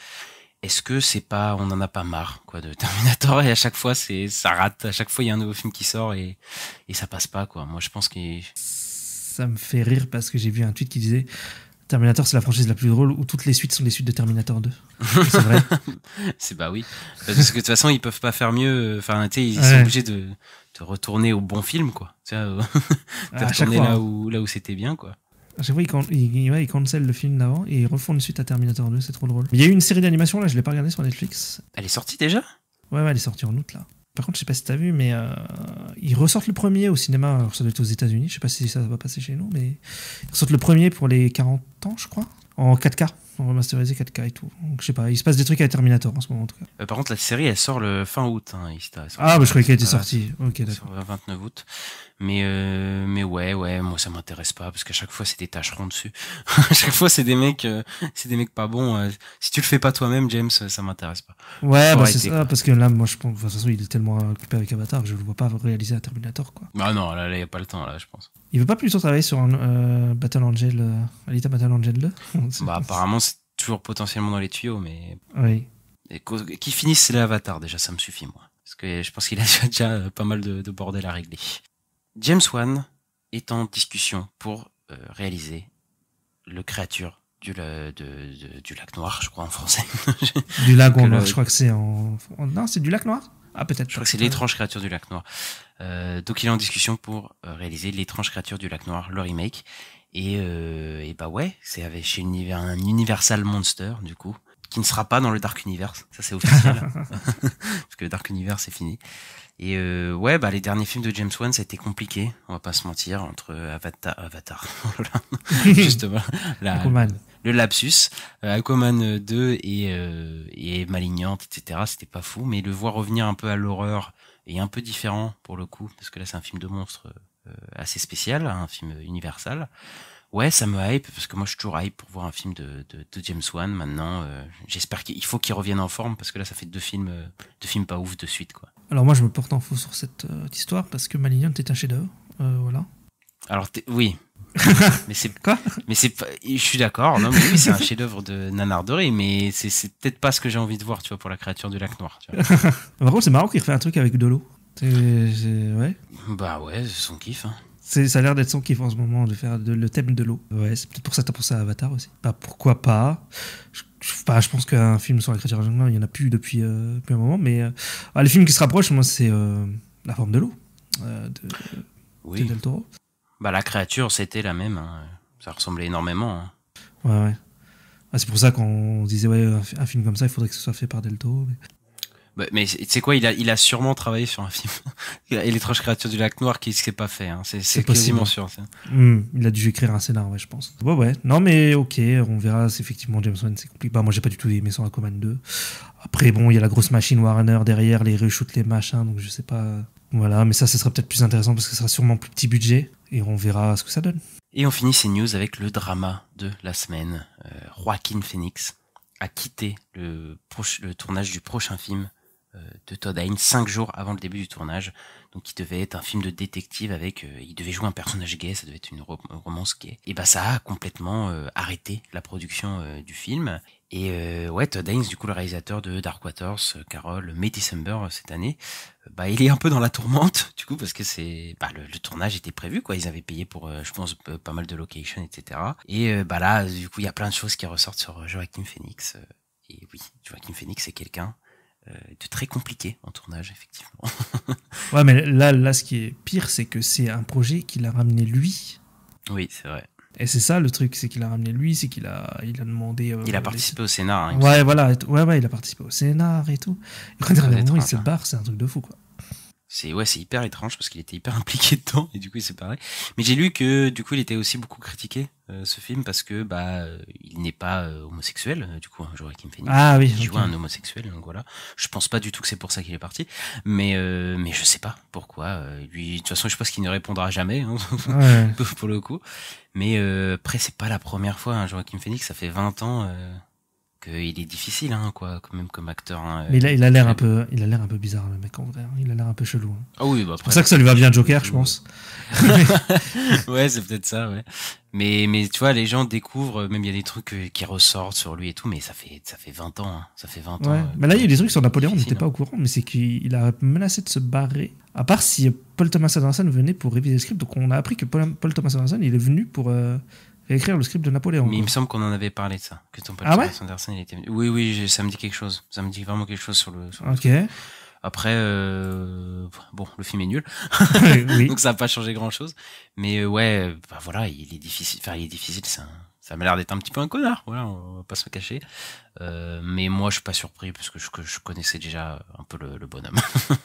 Est-ce que c'est pas, on en a pas marre, quoi, de Terminator, et à chaque fois ça rate, à chaque fois il y a un nouveau film qui sort et ça passe pas, quoi. Moi je pense que ça me fait rire parce que j'ai vu un tweet qui disait Terminator, c'est la franchise la plus drôle où toutes les suites sont des suites de Terminator 2. C'est vrai. C'est bah oui. Parce que de toute façon, ils peuvent pas faire mieux. Enfin, tu sais, ils sont obligés de retourner au bon film, quoi. Tu sais, de retourner là où c'était bien, quoi. À chaque fois, ils cancellent le film d'avant et ils refont une suite à Terminator 2, c'est trop drôle. Mais il y a eu une série d'animation, là, je l'ai pas regardée sur Netflix. Elle est sortie déjà ? Ouais, elle est sortie en août, là. Par contre, je sais pas si t'as vu, mais ils ressortent le premier au cinéma. Alors, ça doit être aux États-Unis, je sais pas si ça va passer chez nous, mais ils ressortent le premier pour les 40 ans, je crois, en 4K, en remasterisé 4K et tout. Donc, je sais pas, il se passe des trucs avec Terminator en ce moment, en tout cas. Par contre, la série, elle sort le fin août. Hein, je croyais qu'elle était sortie. Ok, d'accord. Sur le 29 août. Mais ouais, moi ça m'intéresse pas parce qu'à chaque fois c'est des tâcherons dessus. À chaque fois c'est des mecs pas bons. Si tu le fais pas toi-même, James, ça m'intéresse pas. Ouais, c'est ça, quoi. Parce que là, moi je pense, de toute façon, il est tellement occupé avec Avatar que je le vois pas réaliser un Terminator, quoi. Bah non, là y a pas le temps, là, je pense. Il veut pas plutôt travailler sur un Battle Angel, Alita Battle Angel 2? Apparemment c'est toujours potentiellement dans les tuyaux, mais oui. Qui finissent l'Avatar déjà, ça me suffit, moi. Parce que je pense qu'il a déjà pas mal de bordel à régler. James Wan est en discussion pour réaliser le créature du lac noir, je crois en français. Du lac noir, je crois que c'est non, c'est du lac noir. Ah, peut-être. Je crois que c'est l'étrange créature du lac noir. Donc il est en discussion pour réaliser l'étrange créature du lac noir, le remake. Et bah ouais, c'est avec chez un Universal Monster du coup, qui ne sera pas dans le Dark Universe, ça c'est officiel, parce que le Dark Universe c'est fini. Et ouais, bah les derniers films de James Wan, ça a été compliqué, on va pas se mentir, entre Avatar, justement, le lapsus, Aquaman 2 et Malignante, etc. C'était pas fou, mais le voir revenir un peu à l'horreur est un peu différent pour le coup, parce que là c'est un film de monstre assez spécial, un film Universal. Ouais, ça me hype, parce que moi je suis toujours hype pour voir un film de James Wan maintenant. J'espère qu'il faut qu'il revienne en forme, parce que là ça fait deux films pas ouf de suite, quoi. Alors moi je me porte en faux sur cette histoire, parce que Malignante est un chef-d'œuvre, voilà. Alors oui. Mais c'est quoi? Mais c'est pas, je suis d'accord, non mais oui, c'est un chef-d'œuvre de nanarderie, mais c'est peut-être pas ce que j'ai envie de voir, tu vois, pour la créature du lac noir, tu vois. Par contre c'est marrant qu'il refait un truc avec de l'eau. Ouais. Bah ouais, c'est son kiff, hein. Ça a l'air d'être son kiff en ce moment, de faire le thème de l'eau. Ouais, c'est peut-être pour ça que t'as pensé à Avatar aussi. Bah pourquoi pas. Je pense qu'un film sur la créature du lac noir, il y en a plus depuis un moment, mais les films qui se rapprochent, moi c'est La forme de l'eau de Del Toro. Bah la créature c'était la même, hein. Ça ressemblait énormément, hein. Ouais. Ah, c'est pour ça qu'on disait ouais, un film comme ça, il faudrait que ce soit fait par Del Toro. Mais tu sais quoi, il a sûrement travaillé sur un film. Et l'étrange créature du lac noir qui s'est pas fait, hein. C'est quasiment sûr. Ça. Il a dû écrire un scénar, ouais, je pense. Ouais. Non, mais ok, on verra. C'est effectivement James Wan, c'est compliqué. Bah, moi, j'ai pas du tout aimé son Aquaman 2. Après, bon, il y a la grosse machine Warner derrière, les reshoots, les machins, donc je sais pas. Voilà, mais ça sera peut-être plus intéressant parce que ça sera sûrement plus petit budget et on verra ce que ça donne. Et on finit ces news avec le drama de la semaine. Joaquin Phoenix a quitté le tournage du prochain film de Todd Haynes 5 jours avant le début du tournage, donc il devait être un film de détective avec il devait jouer un personnage gay, ça devait être une romance gay, et bah ça a complètement arrêté la production du film. Et ouais, Todd Haynes, du coup le réalisateur de Dark Waters, Carol, May December cette année, bah il est un peu dans la tourmente du coup, parce que c'est le tournage était prévu, quoi. Ils avaient payé pour je pense pas mal de locations, etc. Et bah là du coup il y a plein de choses qui ressortent sur Joaquin Phoenix. Et oui, Joaquin Phoenix c'est quelqu'un de très compliqué en tournage, effectivement. Ouais, mais là, ce qui est pire, c'est que c'est un projet qu'il a ramené lui. Oui, c'est vrai. Et c'est ça le truc, c'est qu'il a ramené lui, c'est qu'il a demandé. Il a participé au scénar. Hein, ouais, voilà. Ouais, il a participé au scénar et tout. Et quand il se barre, c'est un truc de fou, quoi. C'est hyper étrange parce qu'il était hyper impliqué dedans et du coup il s'est barré. Mais j'ai lu que du coup il était aussi beaucoup critiqué ce film parce que il n'est pas homosexuel du coup, Joaquin Phoenix. Ah oui. Il joue un homosexuel, donc voilà. Je pense pas du tout que c'est pour ça qu'il est parti, mais je sais pas pourquoi. Lui, de toute façon, je pense qu'il ne répondra jamais, hein, ouais. pour le coup. Mais après c'est pas la première fois, hein, Joaquin Phoenix, ça fait 20 ans. Qu'il est difficile, hein, quoi, quand même comme acteur. Hein, mais il a l'air un peu bizarre, le mec, en vrai. Il a l'air un peu chelou. Hein. Ah oui, bah après, c'est pour ça que ça lui va bien Joker, je pense. Ouais, c'est peut-être ça, ouais. Mais tu vois, les gens découvrent, même il y a des trucs qui ressortent sur lui et tout, mais ça fait 20 ans, hein. Ça fait 20 ouais. ans. Mais là, il y a des trucs sur Napoléon, on n'était pas au courant, mais c'est qu'il a menacé de se barrer. À part si Paul Thomas Anderson venait pour réviser le script, donc on a appris que Paul Thomas Anderson, il est venu pour écrire le script de Napoléon. Mais il me semble qu'on en avait parlé de ça. Que ton Paul Thomas Anderson, il était venu. Oui, ça me dit quelque chose. Ça me dit vraiment quelque chose sur le ok. Après, bon, le film est nul. Oui. Donc ça n'a pas changé grand chose. Mais ouais, voilà, il est difficile, ça m'a l'air d'être un petit peu un connard, voilà, on va pas se le cacher. Mais moi, je suis pas surpris parce que je connaissais déjà un peu le bonhomme,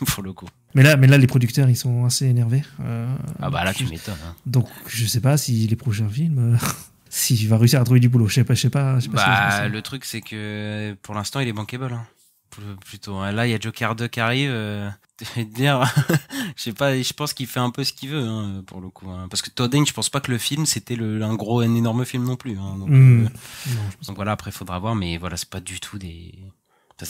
pour le coup. Mais là, les producteurs, ils sont assez énervés. Ah bah là, tu m'étonnes. Hein. Donc, je sais pas si les prochains films, s'il va réussir à trouver du boulot. Je sais pas. Le truc, c'est que pour l'instant, il est bankable. Hein. Plutôt. Là, il y a Joker 2 qui arrive. Je vais te dire, je sais pas, je pense qu'il fait un peu ce qu'il veut, hein, pour le coup. Hein. Parce que Todd Haynes, je pense pas que le film, c'était un énorme film non plus. Hein. Donc voilà, après, il faudra voir, mais voilà, c'est pas du tout des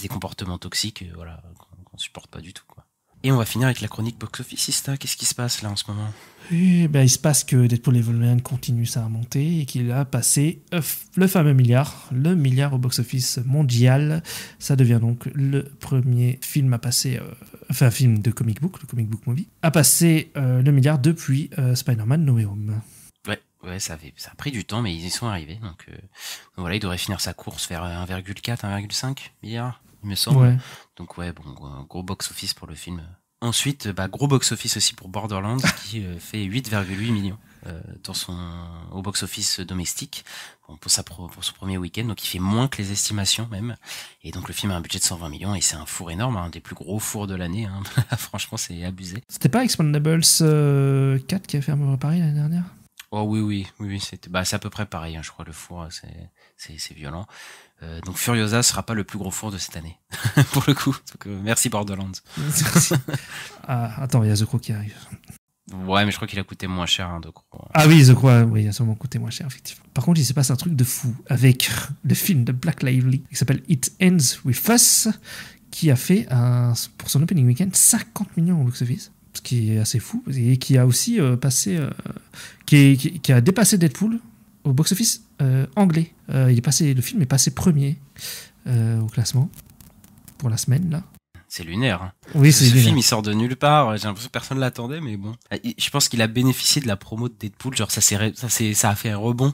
comportements toxiques, voilà, qu'on supporte pas du tout, quoi. Et on va finir avec la chronique box-office, Ista. Qu'est-ce qui se passe là en ce moment? Et ben, il se passe que Deadpool et Wolverine continue sa remontée et qu'il a passé le fameux milliard, le milliard au box-office mondial. Ça devient donc le premier film à passer, enfin film de comic book, le comic book movie, à passer le milliard depuis Spider-Man No Way Home. Ouais, ça a pris du temps, mais ils y sont arrivés. Donc voilà, il devrait finir sa course vers 1,4, 1,5 milliard, il me semble. Ouais. Donc ouais, bon, gros box-office pour le film. Ensuite, gros box-office aussi pour Borderlands qui fait 8,8 millions au box-office domestique pour son premier week-end. Donc il fait moins que les estimations même. Et donc le film a un budget de 120 millions et c'est un four énorme, un des plus gros fours de l'année. Hein. Franchement, c'est abusé. C'était pas Expendables 4 qui a fait à Paris l'année dernière? Oh oui, c'était, c'est à peu près pareil, hein, je crois, le four, c'est violent. Donc Furiosa sera pas le plus gros four de cette année, pour le coup. Donc, merci Borderlands. Attends, il y a The Crow qui arrive. Ouais, mais je crois qu'il a coûté moins cher, hein, The Crow. Ah oui, The Crow, oui, il a sûrement coûté moins cher, effectivement. Par contre, il se passe un truc de fou avec le film de Black Lively, qui s'appelle It Ends With Us, qui a fait, pour son opening weekend, 50 millions au box-office. Ce qui est assez fou, et qui a aussi passé, qui a dépassé Deadpool au box-office anglais. Le film est passé premier au classement pour la semaine là. C'est lunaire. Hein. Oui, c'est lunaire. Ce film il sort de nulle part. J'ai l'impression que personne l'attendait, mais bon. Je pense qu'il a bénéficié de la promo de Deadpool. Genre ça a fait un rebond.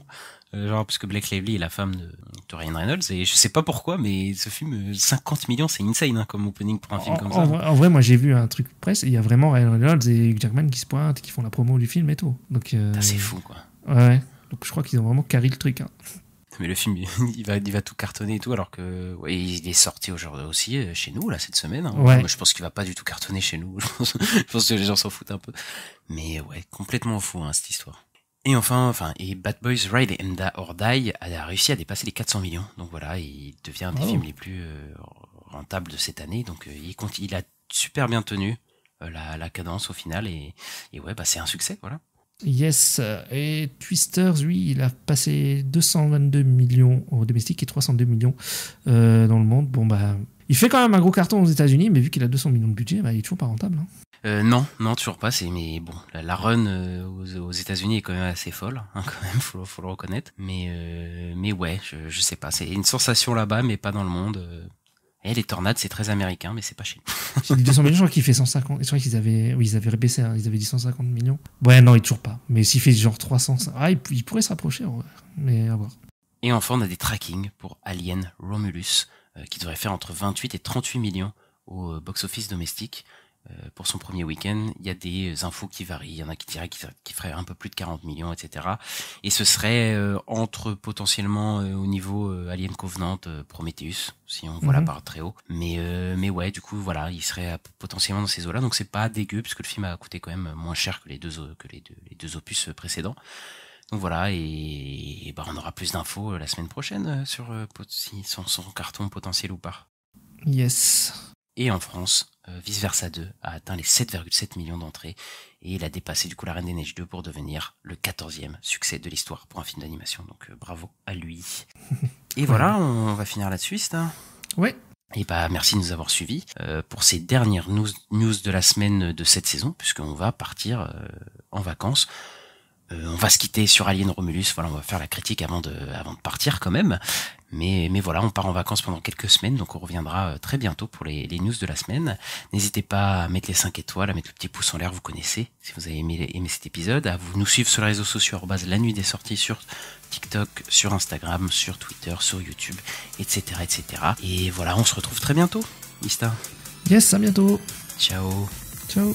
Genre parce que Blake Lively est la femme de Ryan Reynolds et je sais pas pourquoi mais ce film 50 millions c'est insane hein, comme opening pour un film comme ça. En vrai moi j'ai vu un truc presse et il y a vraiment Ryan Reynolds et Hugh Jackman qui se pointent et qui font la promo du film et tout. Donc c'est fou quoi. Ouais. Donc je crois qu'ils ont vraiment carré le truc. Hein. Mais le film il va tout cartonner et tout alors que il est sorti aujourd'hui aussi chez nous là cette semaine. Hein. Ouais. Moi, je pense qu'il va pas du tout cartonner chez nous. Je pense que les gens s'en foutent un peu. Mais ouais complètement fou hein, cette histoire. Et et Bad Boys Ride or Die a réussi à dépasser les 400 millions. Donc voilà, il devient un des films les plus rentables de cette année. Donc il a super bien tenu la cadence au final et ouais, c'est un succès, voilà. Yes, et Twisters, lui, il a passé 222 millions au domestique et 302 millions dans le monde. Bon il fait quand même un gros carton aux États-Unis, mais vu qu'il a 200 millions de budget, il est toujours pas rentable. Hein. Non, toujours pas. Mais bon, la run aux États-Unis est quand même assez folle, hein, quand même, faut le reconnaître. Mais ouais, je sais pas. C'est une sensation là-bas, mais pas dans le monde. Et les tornades, c'est très américain, mais c'est pas chez nous. J'ai dit 200 millions, je crois qu'il fait 150. Je crois qu'ils avaient rebaissé, hein, ils avaient dit 150 millions. Ouais, non, il est toujours pas. Mais s'il fait genre 300, il pourrait se rapprocher, en vrai. Mais à voir. Et enfin, on a des trackings pour Alien Romulus, qui devrait faire entre 28 et 38 millions au box-office domestique. Pour son premier week-end, il y a des infos qui varient. Il y en a qui diraient qu'il ferait un peu plus de 40 millions, etc. Et ce serait entre potentiellement au niveau Alien Covenant, Prometheus, si on voit la part très haut. Mais ouais, du coup, voilà, il serait potentiellement dans ces eaux-là. Donc c'est pas dégueu, puisque le film a coûté quand même moins cher que les deux opus précédents. Donc voilà, et on aura plus d'infos la semaine prochaine sur si son carton potentiel ou pas. Yes. Et en France, Vice Versa 2 a atteint les 7,7 millions d'entrées et il a dépassé du coup La Reine des Neiges 2 pour devenir le 14e succès de l'histoire pour un film d'animation. Donc bravo à lui. Et voilà, on va finir là-dessus, ça. Ouais. Et merci de nous avoir suivis pour ces dernières news de la semaine de cette saison, puisqu'on va partir en vacances. On va se quitter sur Alien Romulus. Voilà, on va faire la critique avant de partir quand même. Mais voilà, on part en vacances pendant quelques semaines, donc on reviendra très bientôt pour les news de la semaine. N'hésitez pas à mettre les 5 étoiles, à mettre le petit pouce en l'air, vous connaissez, si vous avez aimé cet épisode, à nous suivre sur les réseaux sociaux, @ la nuit des sorties sur TikTok, sur Instagram, sur Twitter, sur YouTube, etc., etc. Et voilà, on se retrouve très bientôt, Ista. Yes, à bientôt. Ciao. Ciao.